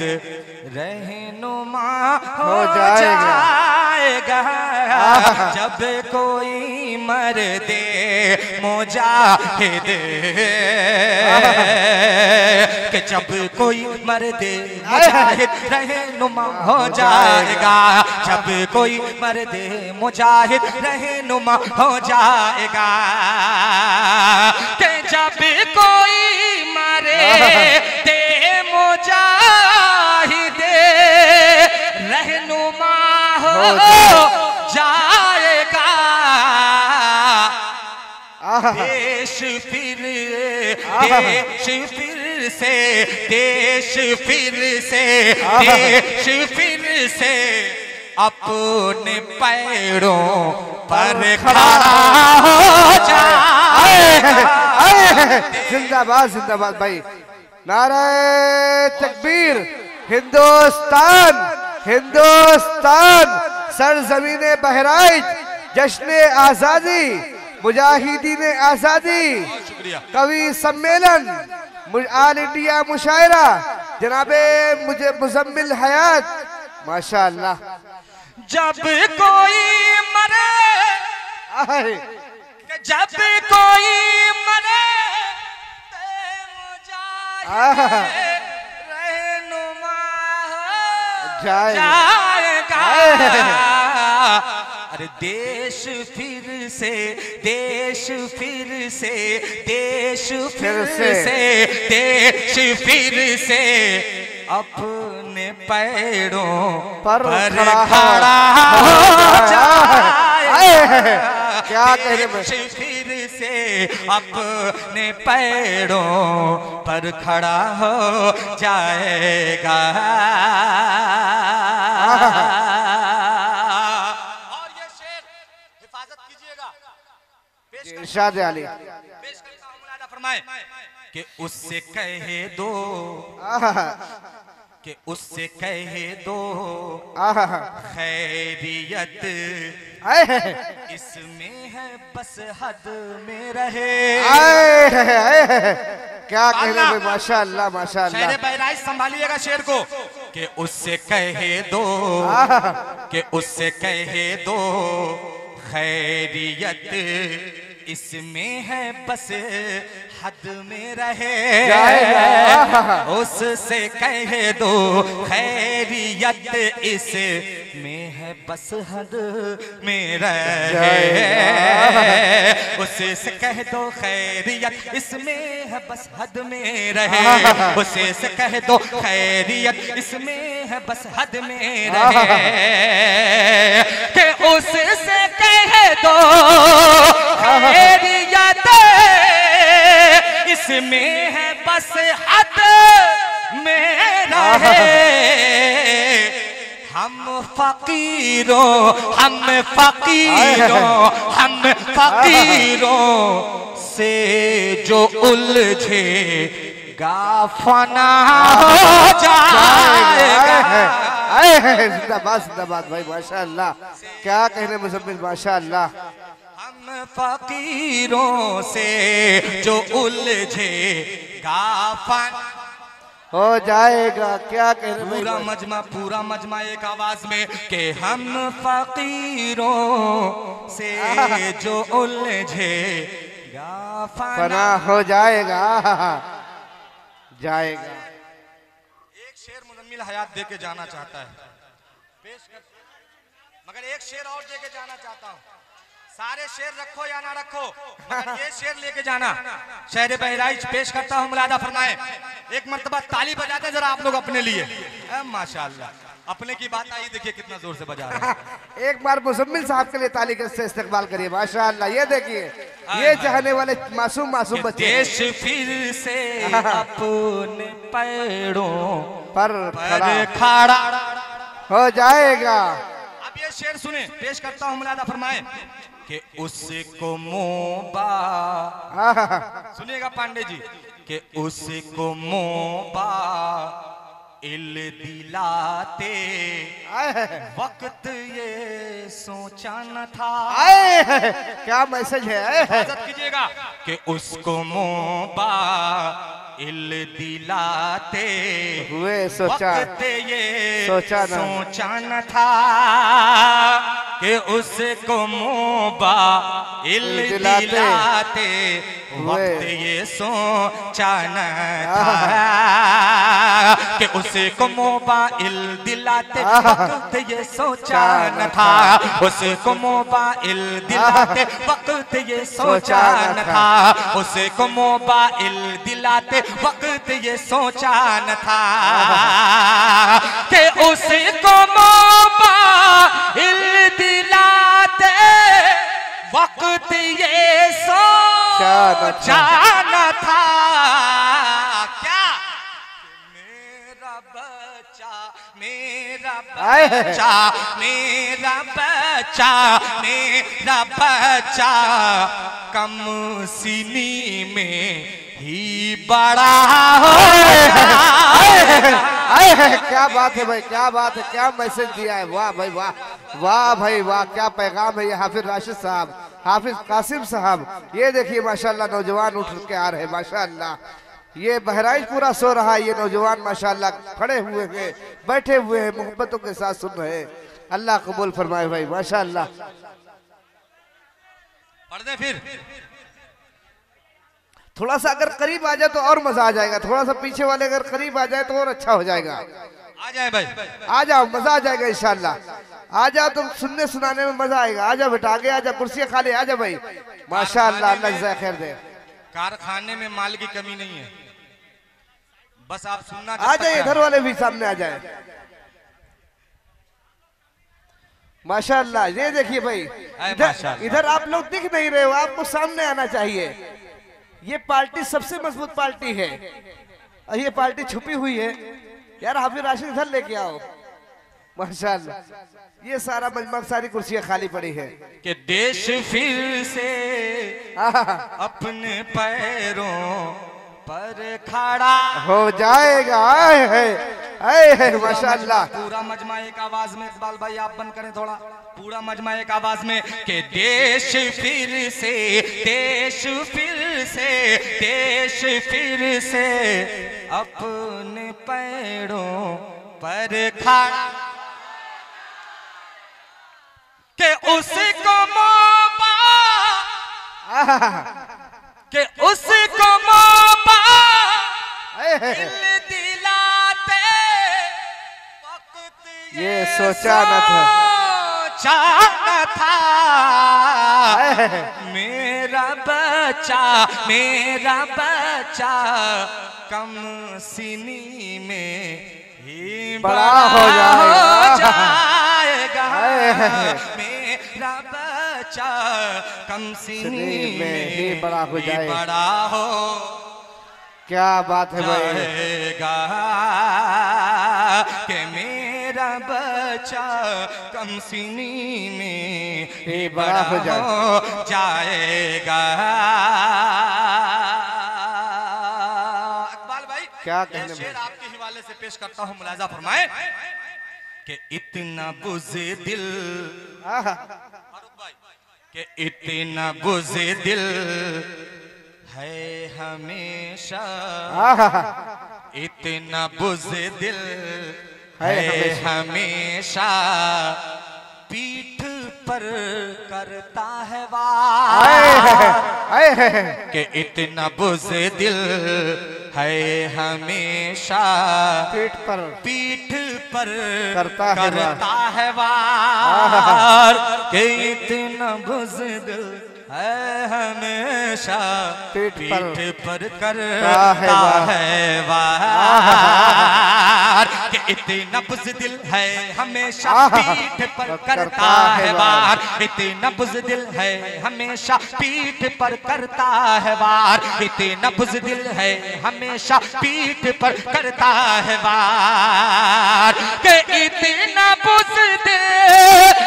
रहनुमा हो जाएगा, जब कोई मर्दे मुजाहिद, कि जब कोई मर्दे मुजाहिद रहनुमा हो जाएगा, जब कोई मर्दे मुजाहिद रहनुमा हो जाएगा, कि जब कोई मर्दे मुजाहिद रहनुमा हो जाएगा, देश फिर से, देश फिर से, देश फिर से अपने पैरों पर खड़ा हो जाएगा। जिंदाबाद जिंदाबाद भाई, नारे तकबीर। हिंदुस्तान हिंदुस्तान सरजमीने बहराइच, जश्ने आजादी, मुजाहिदीन आजादी, कवि सम्मेलन, ऑल इंडिया मुशायरा, जनाबे मुझे मुजम्मिल हयात, माशाअल्लाह। जब कोई मरे, जब कोई मरे रहनुमा जाएगा, अरे देश फिर से, देश फिर से, देश फिर से, देश फिर से अपने पैरों पर खड़ा हो जाएगा, क्या कहने में, फिर से अपने पैरों पर खड़ा हो जाएगा। और ये शेर हिफाजत कीजिएगा, इरशाद आली पेश करता हूं, मुलादा फरमाए कि उससे कहे दो, कि उससे कहे दो खैरियत इसमें है, बस हद में रहे। क्या कहने में, माशाअल्लाह माशाअल्लाह। शेर बहराइच संभालिएगा शेर को, कि उससे कहे दो, कि उससे कहे दो खैरियत इसमें है, बस हद में रहे। उससे कह दो खैरियत इसमें है, बस हद में रहे। उससे कह दो खैरियत इसमें है, बस हद में रहे। उससे कह दो खैरियत इसमें है, बस हद में रहे। कि उससे कह दो खैरियत इसमें है, बस हद में रहे। हम फकीरों, हम फकीरों, हम फकीरों से जो उलझे फना हो जाएगा। जिंदाबाद जिंदाबाद भाई, माशाअल्लाह। क्या कहने मुजम्मिल, माशाअल्लाह। हम फकीरों से जो उलझे फना हो जाएगा। क्या कहने, पूरा मजमा एक आवाज में, कि हम फकीरों से जो उलझे फना हो जाएगा, जाएगा। एक शेर मुजम्मिल हयात दे के जाना चाहता है, पेश कर, मगर एक शेर और दे के जाना चाहता हूँ। सारे शेर रखो या ना रखो, मगर ये शेर लेके जाना। शेर बहराइच पेश करता हूँ, मुलादा फरमाए। एक मर्तबा ताली बजाते जरा आप लोग अपने लिए। माशाअल्लाह, अपने की बात आई, देखिए कितना जोर से बजा रहे हैं। एक बार मुजम्मिल साहब के लिए ताली से इस्तकबाल करिए, माशाअल्लाह। ये देखिए, ये चाहने वाले मासूम मासूम बच्चे। देश फिर से अपने पैरों पर खड़ा हो जाएगा। अब ये शेर सुने, पेश करता हूँ, मुलादा फरमाए। कि उसको मोबा, सुनिएगा पांडे जी, कि उसको मोबा इल दिलाते वक्त ये सोचा न था। क्या मैसेज है? हिफाजत कीजिएगा कि उसको मोबा इल दिलाते हुए सोचा वक्त ये सोचा न था कि उसको मोबा इल दिलाते वक्त ये सोचा न था कि उसको मोबाइल दिलाते वक्त ये सोचा न था। उसको मोबाइल दिलाते वक्त ये सोचा न था। उसको मोबाइल दिलाते वक्त ये सोचा न था कि उसको मोबाइल दिलाते वक्त ये सोचा न था। क्या मेरा बच्चा मेरा बच्चा मेरा बच्चा मेरा बच्चा कम सीनी में ही बड़ा हो। क्या बात है भाई, क्या बात है, क्या मैसेज दिया है। वाह भाई वाह, वाह भाई वाह, क्या पैगाम है ये हाफिज राशिद साहब, हाफिज कासिम साहब। ये देखिए माशाल्लाह नौजवान उठ के आ रहे हैं माशाल्लाह। ये बहराइच पूरा सो रहा है, ये नौजवान माशाल्लाह खड़े हुए हैं, बैठे हुए हैं, मोहब्बतों के साथ सुन रहे हैं। अल्लाह कबूल फरमाए भाई माशाल्लाह। पढ़ दे फिर थोड़ा सा अगर करीब आ जाए तो और मजा आ जाएगा, थोड़ा सा पीछे वाले अगर करीब आ जाए तो और अच्छा हो जाएगा। आ जाए भाई, आ जाओ, मजा आ जाएगा इंशाल्लाह। आ जाओ तो सुनने सुनाने में मजा आएगा। आ जाओ बेटा, आगे आ जाओ, कुर्सियां खाली, आ जाओ भाई माशाल्लाह। अल्लाह जज़ा खैर दे। कारखाने में माल की कमी नहीं है, बस आप सुनना। आ जाए, इधर वाले भी सामने आ जाए माशाल्लाह। ये देखिए भाई, इधर आप लोग दिख नहीं रहे हो, आपको सामने आना चाहिए। ये पार्टी सबसे मजबूत पार्टी है और ये पार्टी छुपी हुई है यार। हाफिज राशिद इधर लेके आओ माशाल्लाह। ये सारा मजमा, सारी कुर्सियां खाली पड़ी है कि देश फिर से अपने पैरों पर खड़ा हो जाएगा। माशाल्लाह। पूरा मजमा एक आवाज में, इकबाल भाई आप बंद करें थोड़ा, पूरा मजमा एक आवाज में कि देश फिर से, देश फिर से, देश फिर से अपने पैरों पर खड़ा के उसको मोबा के उसको मोबाइल दिलाते वक्त ये सोचा न था, मेरा बच्चा कम सीनी में ही बड़ा हो जाएगा। मेरा बच्चा कम सीनी में ही बड़ा हो जाएगा, बड़ा हो। क्या बात है भाई, कि मेरा बच्चा कम सीनी में ही बड़ा हो जाएगा। इकबाल भाई, क्या कहने शेर आपके हवाले से पेश करता हूँ, मुलाजा फरमाए कि इतना बुज़दिल कि इतना बुज़दिल है हमेशा, इतना बुज़दिल है हमेशा पीठ पर करता है वार। कि इतना बुज़दिल है हमेशा पीठ पर करता है वार। कि इतना बुज़दिल है हमेशा पीठ पर करता है वार। कि इतना बुज़दिल है हमेशा पीठ पर करता है वार। इतना बुज़दिल है हमेशा पीठ पर करता है वार। इतना बुज़दिल है हमेशा पीठ पर करता है वार। कि इतना बुज़दिल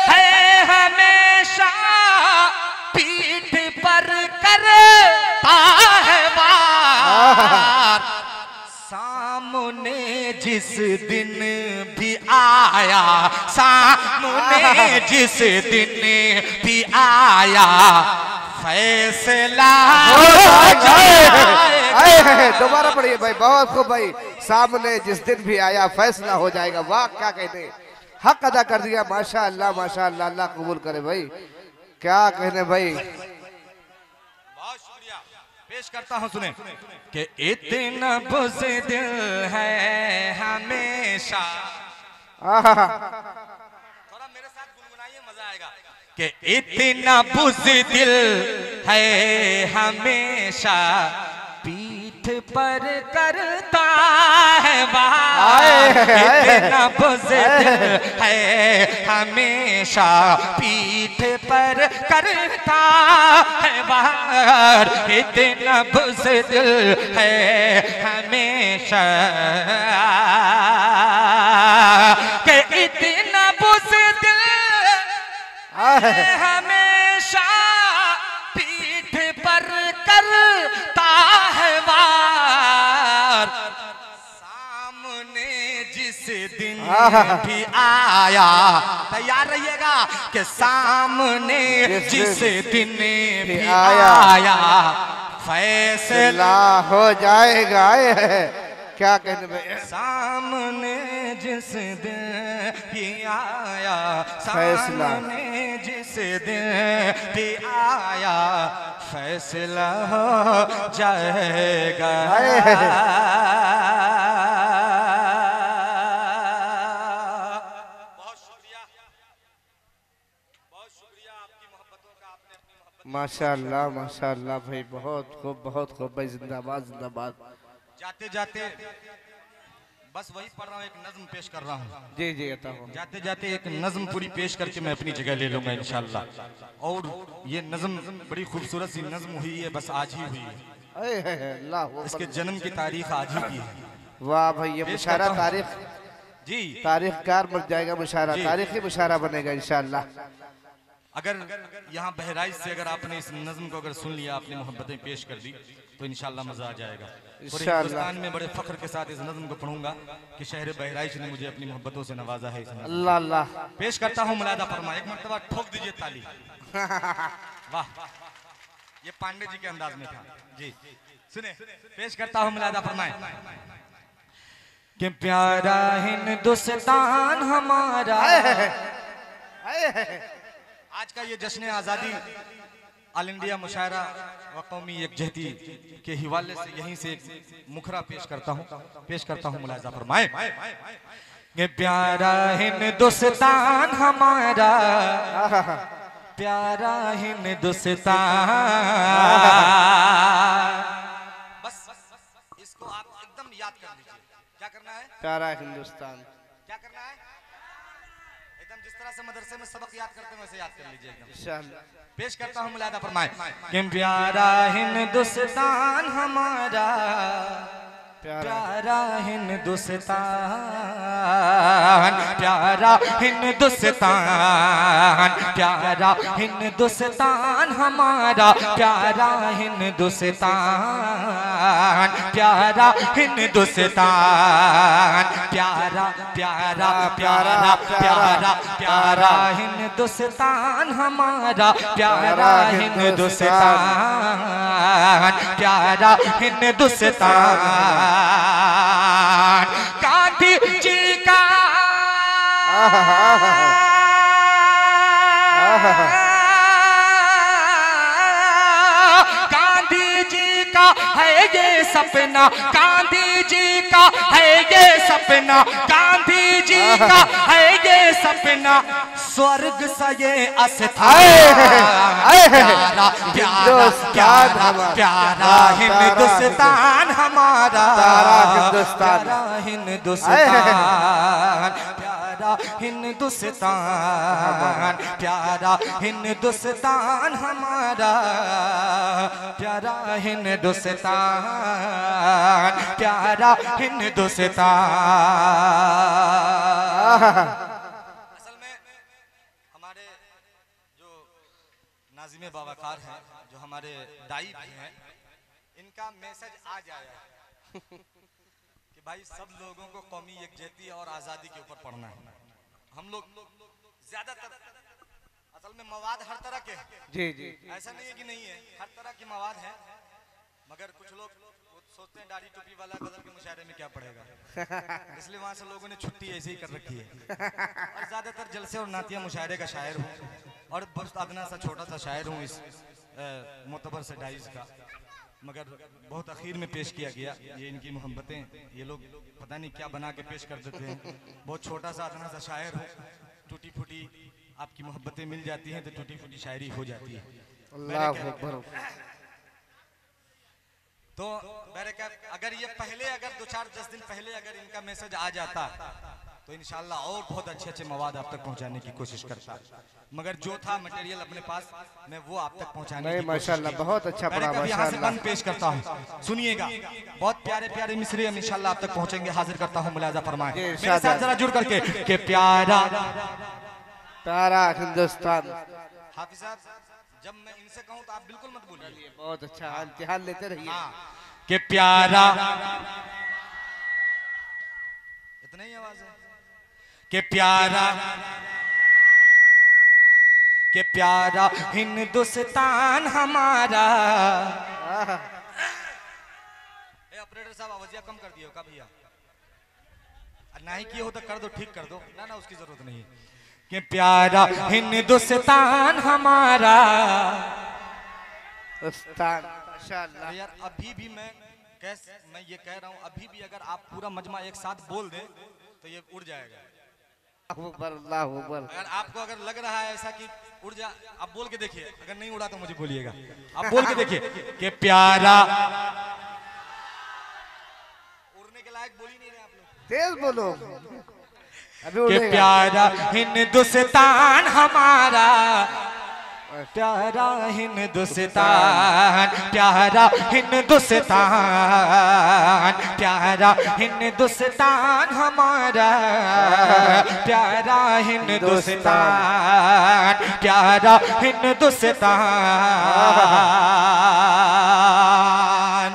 है हमेशा पीठ पर करता है वार। सामने जिस जिस दिन भी आया सामने, जिस दिन भी आया फैसला दोबारा पढ़िए भाई, बहुत खूब भाई। सामने जिस दिन भी आया फैसला हो जाएगा। वाह क्या कहने, हक अदा कर दिया। माशा अल्लाह माशा अल्लाह, अल्लाह कबूल करे भाई। क्या कहने भाई। बहुत शुक्रिया। पेश करता हूँ सुने कि इतना बुज़दिल है हमेशा। थोड़ा मेरे साथ गुनगुनाइए, मजा आएगा। कि इतना बुज़दिल है हमेशा, पीठ पर करता है वार। इतना बुज़दिल है हमेशा, पीठ पर करता है वार। इतना बुज़दिल है हमेशा, कि इतना बुज़दिल हमेशा, पीठ पर करता है वार। सामने जिस दिन भी आया, तैयार रहिएगा कि सामने जिस दिन भी आया फैसला हो जाएगा। क्या कहने भाई। सामने जिस दिन भी आया, फैसला, सामने जिस दिन भी आया फैसला हो जाएगा। बहुत शुक्रिया, बहुत शुक्रिया आपकी मोहब्बतों का। आपने अपनी मोहब्बत माशाअल्लाह माशाअल्लाह भाई, बहुत खूब भाई। जिंदाबाद जिंदाबाद। जाते जाते बस वही पढ़ रहा हूँ, एक नज्म पेश कर रहा हूँ। जी जी अता हो। जाते जाते एक नज्म पूरी पेश करके मैं अपनी जगह ले लूंगा इंशाल्लाह। और ये नज्म बड़ी खूबसूरत सी नज्म हुई है, बस आज ही हुई है। अल्लाह, इसके जन्म की तारीख आज ही की है। वाह भाई, ये मुशायरा तारीख जी, तारीखकार बन जाएगा। मुशायरा तारीखी मुशायरा बनेगा इंशाल्लाह। अगर यहाँ बहराइच से अगर आपने इस नज्म को अगर सुन लिया, अपनी मोहब्बतें पेश कर दी, तो इंशाल्लाह मजा आ जाएगा। पूरे हिंदुस्तान में बड़े फख्र के साथ इस नज्म को पढ़ूंगा कि शहर बहराइच ने मुझे अपनी मोहब्बतों से नवाजा है। अल्लाह अल्लाह। पेश करता हूँ, मुलादा फरमा। एक मर्तबा ठोक दीजिए ताली। वाह, ये पांडे जी के अंदाज में था। जी सुने, पेश करता हूँ, मुलादा फरमाए। कि प्यारा हिंदुस्तान हमारा, आज का ये जश्न आज़ादी ऑल इंडिया मुशायरा व कौमी यकजहती के हवाले से यहीं से एक मुखरा पेश करता हूँ, मुलाजा फरमाए। कि प्यारा हिंदुस्तान हमारा, प्यारा हिंदुस्तान। बस इसको आप एकदम याद कर लीजिए। क्या करना है? प्यारा हिंदुस्तान। क्या करना है? एकदम जिस तरह से मदरसे में सबक याद करते हैं वैसे याद कर लीजिए एकदम। इंशाअल्लाह। पेश करता हूँ, मुलादा फरमाए। कि प्यारा हिंदुस्तान हमारा, प्यारा हिंदुस्तान, प्यारा हिंदुस्तान, प्यारा हिंदुस्तान हमारा, प्यारा हिंदुस्तान, प्यारा हिंदुस्तान, प्यारा प्यारा प्यारा प्यारा प्यारा हिंदुस्तान हमारा, प्यारा हिंदुस्तान, प्यारा हिंदुस्तान। गांधी जी का गांधी जी का है ये सपना, गांधी जी का है ये सपना, गांधी जी का है ये सपना, स्वर्ग सा ये अस्थान। प्यारा प्यारा प्यारा प्यारा हिंदुस्तान हमारा, प्यारा हिंदुस्तान, प्यारा हिंदुस्तान, प्यारा हिंदुस्तान हमारा, प्यारा हिंदुस्तान, प्यारा हिंदुस्तान। असल में हमारे जो नाज़िम बावकार हैं, जो हमारे दाई भी हैं, इनका मैसेज आज आया है कि कि भाई सब लोगों को कौमी यकजहती और आज़ादी के ऊपर पढ़ना है। हम लोग ज्यादातर असल में मवाद हर तरह के हैं। जी जी ऐसा नहीं है कि नहीं है, हर तरह की मवाद है, मगर कुछ लोग सोचते हैं दाढ़ी टोपी वाला गजल के मुशायरे में क्या पढ़ेगा, इसलिए वहां से लोगों ने छुट्टी ऐसे ही कर रखी है। और ज्यादातर जलसे और नातिया मुशायरे का शायर हूँ और बहुत अदना सा छोटा सा शायर हूँ इस मोतबर से डाइज का, मगर बहुत अखीर में पेश किया गया। ये इनकी मोहब्बतें, ये लोग पता नहीं क्या बना के पेश कर देते हैं। बहुत छोटा सा अदना सा शायर हूँ, टूटी फूटी आपकी मोहब्बतें मिल जाती हैं तो टूटी फूटी शायरी हो जाती है। अल्लाह अकबर। तो अगर ये पहले अगर 2-4-10 दिन पहले अगर इनका मैसेज आ जाता तो इंशाल्लाह और बहुत अच्छे अच्छे मवाद आप तक पहुंचाने की कोशिश करता, मगर जो था मटेरियल अपने पास मैं वो आप तक पहुंचाने की माशाल्लाह बहुत अच्छा पढ़ा। यहाँ से बंद पेश करता हूँ, सुनिएगा, बहुत प्यारे प्यारे मिसरे हम इंशाल्लाह आप तक पहुंचेंगे। हाजिर करता हूँ, मुलाजा फरमाएं मेरे साथ जरा जुड़ करके कि प्यारा प्यारा हिंदुस्तान। हाफिज साहब जब मैं इनसे कहूँ तो आप बिल्कुल मत बोलिए, बहुत अच्छा इम्तिहान लेते रहिए। कि प्यारा, इतना ही आवाज है कि प्यारा हिंदुस्तान हमारा। ऑपरेटर साहब आवाजिया कम कर दिए का भैया, ना ही किए हो तो कर दो, ठीक कर दो, ना उसकी जरूरत नहीं है। कि प्यारा हिंदुस्तान हमारा। यार अभी भी मैं ये कह रहा हूँ, अभी भी अगर आप पूरा मजमा एक साथ बोल दे तो ये उड़ जाएगा। अगर आपको अगर लग रहा है ऐसा कि उड़ जा, आप बोल के देखिए, अगर नहीं उड़ा तो मुझे बोलिएगा। आप बोल के देखिए कि प्यारा, उड़ने के लायक बोल ही नहीं रहे आप लोग, तेज बोलो। कि प्यारा हिंदुस्तान हमारा, प्यारा हिंदुस्तान, प्यारा हिंदुस्तान, प्यारा हिंदुस्तान हमारा, प्यारा हिंदुस्तान, प्यारा हिंदुस्तान।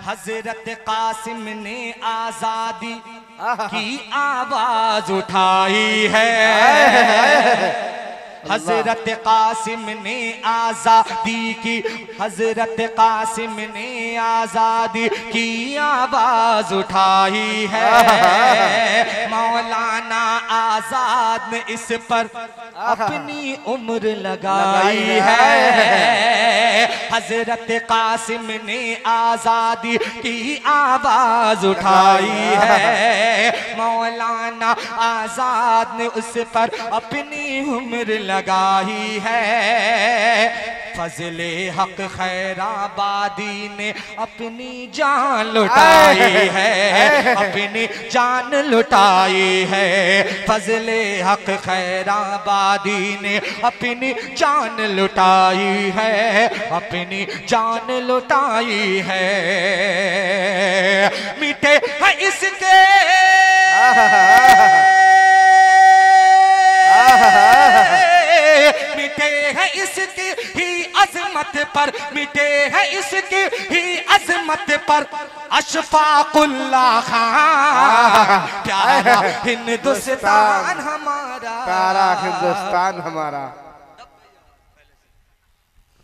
हजरत कासिम ने आजादी की आवाज उठाई है, हजरत कासिम ने आजादी की, हजरत कासिम ने आजादी की आवाज उठाई है। मौलाना आजाद ने इस पर अपनी उम्र लगाई है। हजरत कासिम ने आजादी की आवाज उठाई है, मौलाना आजाद ने उस पर अपनी उम्र लगाई है। फजले हक खैराबादी ने अपनी जान लुटाई है, अपनी जान लुटाई है। फजले हक खैराबादी ने अपनी जान लुटाई है, अपनी जान लुटाई है। मीठे है इसके मिटे हैं इसकी ही अजमत पर, मिटे हैं इसकी ही अजमत पर अशफाकुल्लाह खान। प्यारा हिंदुस्तान हमारा, प्यारा हिंदुस्तान हमारा,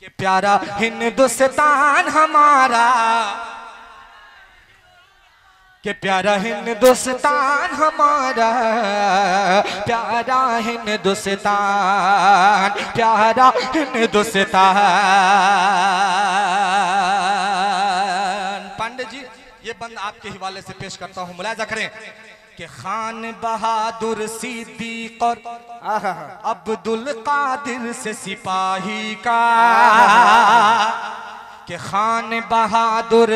कि प्यारा हिंदुस्तान हमारा, कि प्यारा हिंदुस्तान हमारा, प्यारा हिंदुस्तान, प्यारा हिंदुस्तान। पांडे जी ये बंद आपके हवाले से पेश करता हूँ, मुलाजा करें कि खान बहादुर सिद्दीक और अब्दुल कादिर से सिपाही का, कि खान बहादुर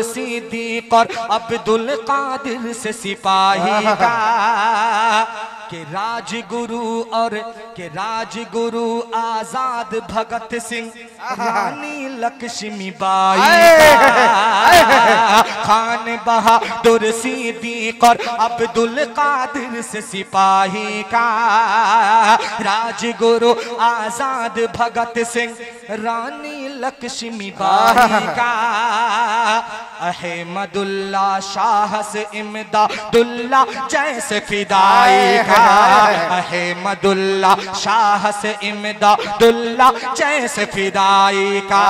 सिद्दीक और अब्दुल कादिर से सिपाही का, के राजगुरु आजाद भगत सिंह रानी लक्ष्मीबाई का। खान बहादुर सिद्दीक और अब्दुल कादिर से सिपाही का, राजगुरु आजाद भगत सिंह रानी लक्ष्मी बाई का, अहमदुल्ला शाह से इमदादुल्ला जैसे फिदाई का, अहमदुल्ला शाह से इमदादुल्ला जैसे फिदाई का।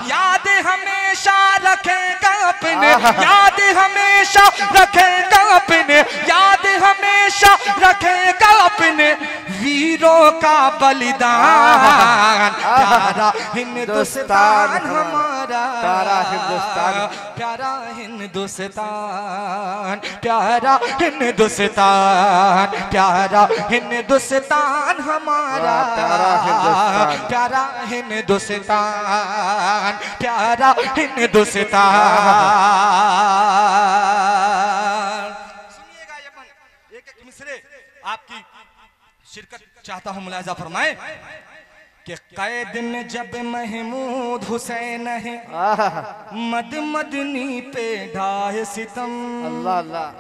याद हमेशा रखेगा अपने, याद हमेशा रखेगा अपने, याद हमेशा रखेगा अपने वीरों का बलिदान। प्यारा हिंदुस्तान हमारा, प्यारा हिंदुस्तान, प्यारा हिंदुस्तान, प्यारा हिंदुस्तान, प्यारा हिंदुस्तान हमारा, प्यारा हिंदुस्तान, प्यारा हिंदुस्तान, प्यारा हिंदुस्तान। सुनिएगा ये मन एक एक मिसरे आपकी शिरकत चाहता हूं, मुलाहिजा फरमाए कि कैद में जब महमूद हुसैन है, मद मदनी पे ढाए सितम। अल्लाह अल्लाह।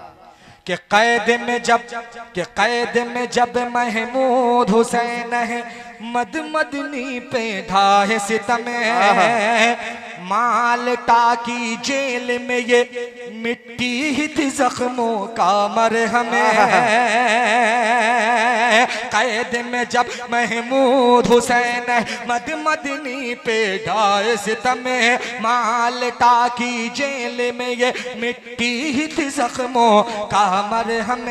कि कैद में जब महमूद हुसैन है, मद मदनी पे ढाए सितम। माल्टा की जेल में ये मिट्टी ही थी जख्मों का मरहम। कैद में जब महमूद हुसैन मद मदनी पे ढाए सितम। माल्टा की जेल में ये मिट्टी ही थी जख्मों का मरहम।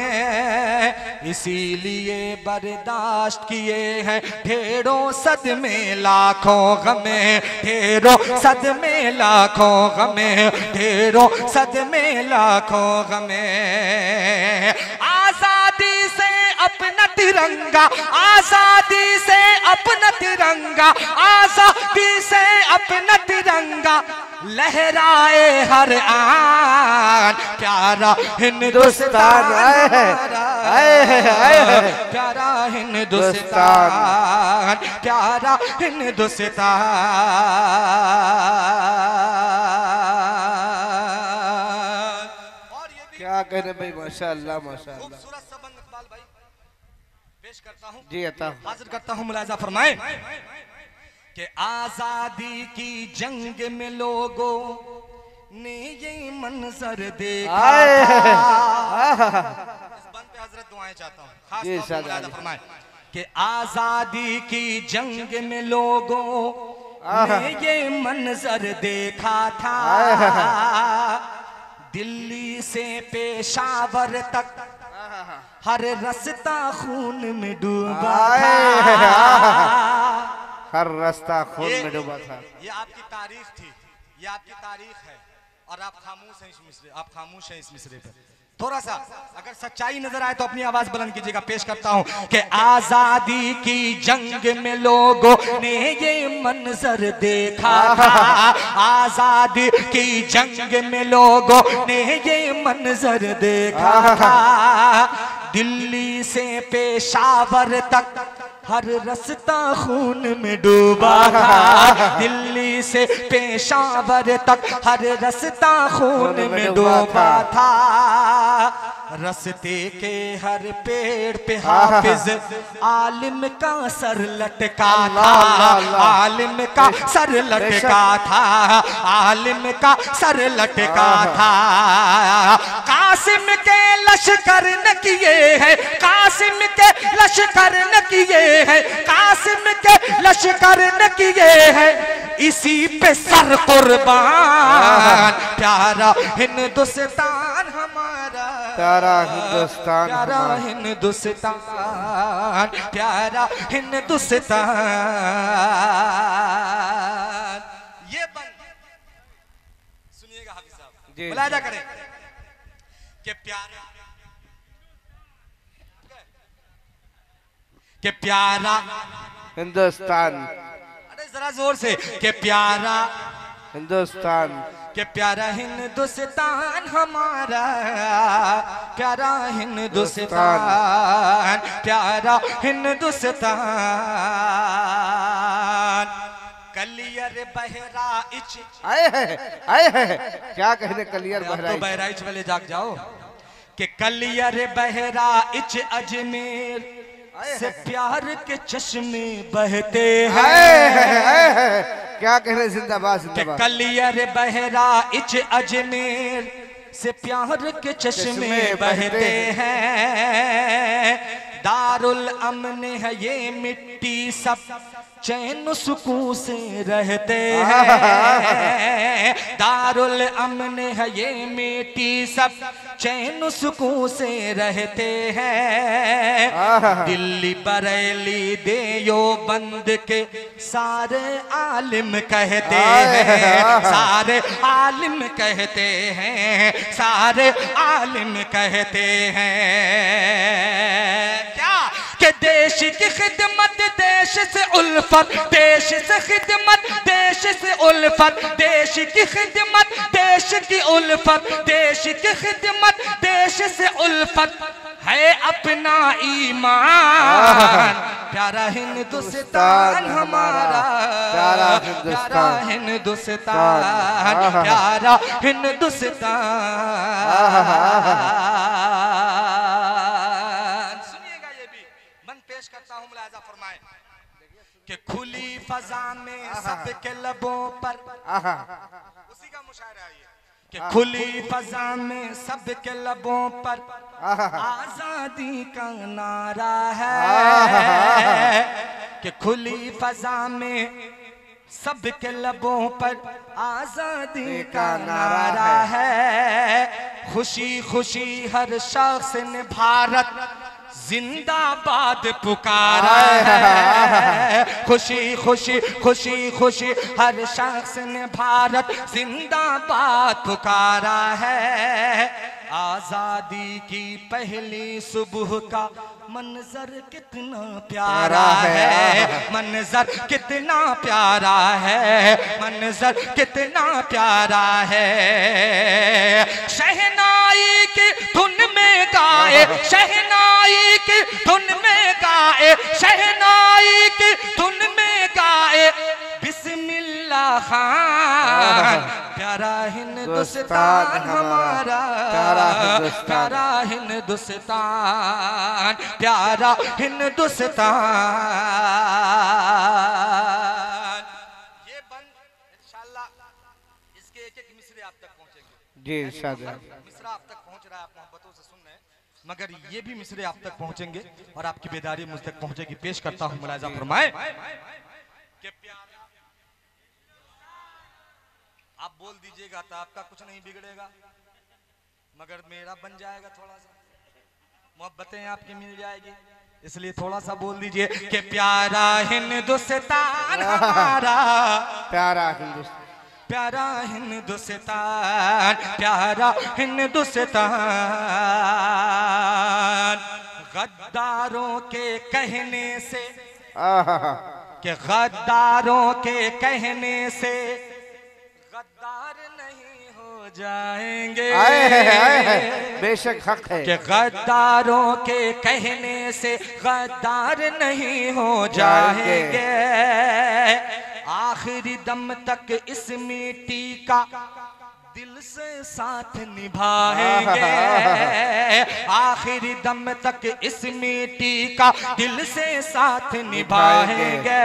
इसीलिए बर्दाश्त किए हैं ढेरों सदमे लाखों गमे, ढेरों सदमे लाखों गमे, ढेरों सदमे लाखों गमे। आजादी से अपना तिरंगा, आजादी से अपना तिरंगा, आजादी से अपना तिरंगा लहराए हर आन। प्यारा हिंदुस्तान प्यारा हिंदुस्तान, प्यारा हिंदुस्तान। क्या कहने भाई, माशाअल्लाह माशाअल्लाह। खूबसूरत सबंद इकबाल भाई पेश करता हूं, जी अता हाजिर करता हूं, मुलाहिजा फरमाए कि आजादी की जंग में लोगों ने ये मंजर देखा था। इस बंद पे हजरत दुआएं चाहता हूं, खास तौर पे मुलाहिजा फरमाए कि आजादी की जंग में लोगों ने ये मंजर देखा था। दिल्ली से पेशावर तक हर रास्ता खून में डूबा था। हर रास्ता खून में डूबा था। ये आपकी तारीख थी, ये आपकी तारीख है, और आप खामोश हैं इस मिसरे, आप खामोश हैं इस मिसरे पे। थोड़ा सा अगर सच्चाई नजर आए तो अपनी आवाज बुलंद कीजिएगा। पेश करता हूं कि आजादी की जंग में लोगों ने ये मंजर देखा था। आजादी की जंग में लोगों ने ये मंजर देखा था। दिल्ली से पेशावर तक हर रास्ता खून में डूबा था। दिल्ली से पेशावर तक हर रास्ता खून में डूबा था। रस्ते के हर पेड़ पे हाफिज आलिम का सर लटका था। आलिम का सर लटका था, आलिम का सर लटका था। कासिम के लश्कर न किए हैं, कासिम के लश्कर न किए हैं, कासिम के लश्कर न किए हैं, इसी पे सर कुर्बान। प्यारा हिंदुस्तान हमारा, प्यारा हिंदुस्तान, प्यारा हिंदुस्तान, प्यारा हिंदुस्तान। ये बंद सुनिएगा हाफिज साहब, मुलाहिजा करें कि प्यारा हिंदुस्तान, अरे जरा जोर से कि प्यारा हिंदुस्तान, कि प्यारा हिंदुस्तान हमारा, प्यारा हिंदुस्तान, प्यारा हिंदुस्तान। कलियर बहराइच आए है क्या कहने कलियर बहराइच। तो बहराइच वाले जाग जाओ कि कलियर बहराइच अजमेर से प्यार के चश्मे बहते हैं। क्या कह रहे, जिंदाबाद कि जिंदाबाद। कलियर बहरा इच अजमेर से प्यार के चश्मे बहते हैं। दारुल अमन है ये मिट्टी सब चैन सुकून से रहते हैं। दारुल अमन है ये मिट्टी सब चैन सुकून से रहते हैं। दिल्ली बरेली देयोबंद के सारे आलिम कहते हैं, सारे आलिम कहते हैं, सारे आलिम कहते हैं क्या कि देश की खिदमत देश से उल्फत, देश से खिदमत देश से उल्फत, देश की खिदमत देश की उल्फत, देश की खिदमत देश से उल्फत है अपना ईमान। प्यारा हिंदुस्तान हमारा, प्यारा हिंदुस्तान, प्यारा हिंदुस्तान। सुनिएगा ये भी मन पेश करता हूँ, मुलाहिजा फरमाए कि खुली फजा में सबके लबों पर, उसी का मुशायरा है ये कि खुली फजा में सबके लबों पर आजादी का नारा है। कि खुली फजा में सबके लबों पर आजादी का नारा है। खुशी खुशी हर शख्स ने भारत जिंदाबाद पुकारा है। खुशी खुशी खुशी खुशी हर शख्स ने भारत जिंदाबाद पुकारा है। आजादी की पहली सुबह का मंजर कितना प्यारा है, मंजर कितना प्यारा है, मंजर कितना प्यारा है। शहनाई की धुन में गाए, शहनाई की धुन में गाए, शहनाई की धुन में गाए बिस्मिल्लाह खान। प्यारा हिंदुस्तान हमारा, प्यारा हिंदुस्तान, प्यारा हिंदुस्तान। ये बंद इंशाल्लाह इसके एक एक मिसरे आप तक पहुंचेंगे जी इंशाल्लाह। मिसरा आप तक पहुंच रहा है, आप मोहब्बतों से सुन रहे हैं, मगर ये भी मिसरे आप तक पहुंचेंगे और आपकी बेदारी मुझ तक पहुंचेगी। पेश करता हूं, मुलाहिजा फरमाए कि प्यारा आप बोल दीजिएगा तो आपका कुछ नहीं बिगड़ेगा, मगर मेरा बन जाएगा। थोड़ा सा मोहब्बतें आपकी मिल जाएगी, इसलिए थोड़ा सा बोल दीजिए कि प्यारा हिंदुस्तान हमारा, प्यारा हिंदुस्तान, प्यारा हिंदुस्तान, प्यारा हिंदुस्तान। गद्दारों के कहने से, कि गद्दारों के कहने से गद्दार नहीं हो जाएंगे। बेशक हक है कि गद्दारों के कहने से गद्दार नहीं हो जाएंगे। आखिरी दम तक इस मिट्टी का दिल से साथ निभाएंगे। आखिरी दम तक इस मिट्टी का दिल से साथ निभाएंगे।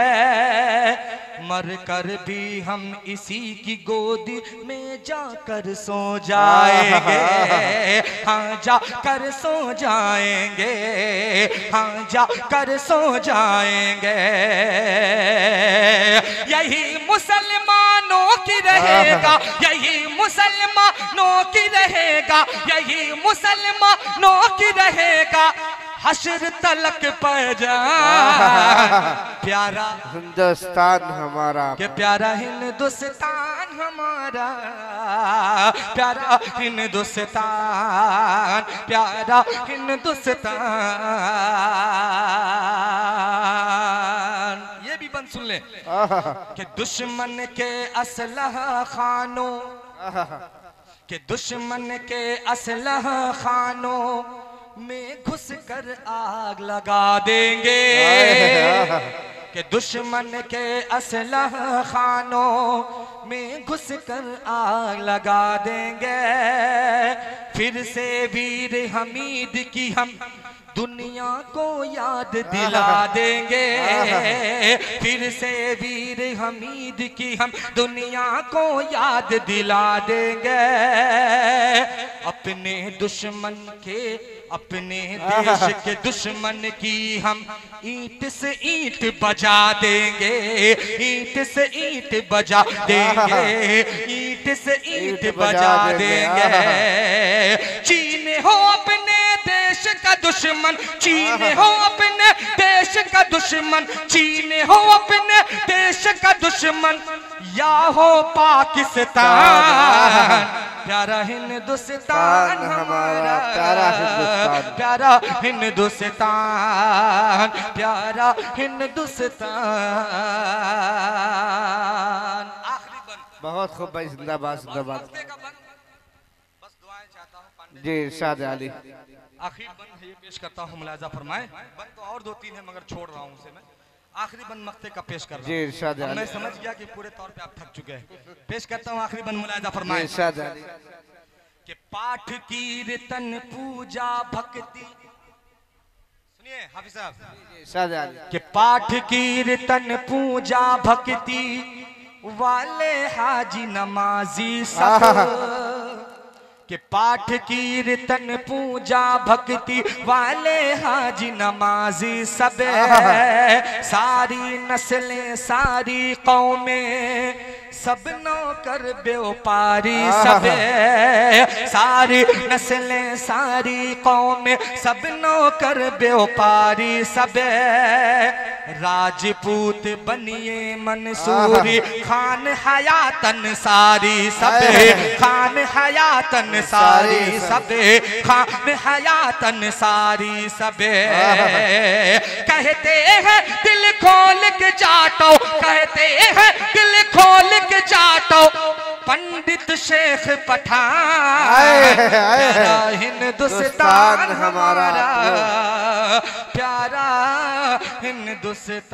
मर कर भी हम इसी की गोदी में जाकर सो जाएंगे। हाँ जाकर सो जाएंगे, हाँ जाकर सो जाएंगे। यही मुसलमानों की रहेगा, यही मुसलमानों की रहेगा, यही मुसलमानों की रहेगा। हश्र तलक पैजान। प्यारा हिंदुस्तान हमारा, के प्यारा हिंदुस्तान हमारा, प्यारा हिंदुस्तान, प्यारा हिंदुस्तान। ये भी बंद सुन ले कि दुश्मन के असलहा खानों, कि दुश्मन के असलहा खानों में घुस कर आग लगा देंगे। कि दुश्मन के असलहा खानों में घुस कर आग लगा देंगे। फिर से वीर हमीद की हम दुनिया को याद दिला देंगे, फिर से वीर हमीद की हम दुनिया को याद दिला देंगे। अपने दुश्मन के, अपने देश के दुश्मन की हम ईंट से ईंट बजा देंगे, ईंट से ईंट बजा देंगे, ईंट से ईंट बजा देंगे। चीन हो अपने देश का दुश्मन, चीन हो अपने देश का दुश्मन, चीन हो अपने देश का दुश्मन, या हो पाकिस्तान। प्यारा हिंदुस्तान हमारा, प्यारा हिंदुस्तान, प्यारा हिंदुस्तान, प्यारा हिंदुस्तान। आखिरी बंद। बहुत खूब भाई, जिंदाबाद जिंदाबाद। बस दुआएं चाहता हूँ जी इरशाद अली। आखिरी बंद ये पेश करता हूँ, मुलाजा फरमाए। बंद तो और 2-3 है मगर छोड़ रहा हूँ उसे मैं। आखिरी बंद मक्ते का पेश कर रहा हूँ। जी इरशाद अली। मैं समझ गया कि पूरे तौर पे आप थक चुके हैं। पेश करता हूँ आखिरी बंद, मुलाजा फरमाए। इरशाद अली। कि पाठ कीर्तन पूजा भक्ति, सुनिए हाफिज साहब, इरशाद अली। कि पाठ कीर्तन पूजा भक्ति वाले हाजी नमाजी सब, कि पाठ कीर्तन पूजा भक्ति वाले हाजी नमाजी सब, सारी नस्लें सारी कौमें सब नौकर व्यापारी सब, सारी नस्लें सारी कौमें सब नौकर व्यापारी सब, राजपूत बनिए मंसूरी खान हयातन सारी सब, खान हयातन सारी सब, खान हयातन सारी सब। कहते हैं दिल खोल के जाटो, कहते हैं दिल खोल के जाटो पंडित शेख पठान। प्यारा हिंदुस्तान हमारा, प्यारा हिंदुस्तान।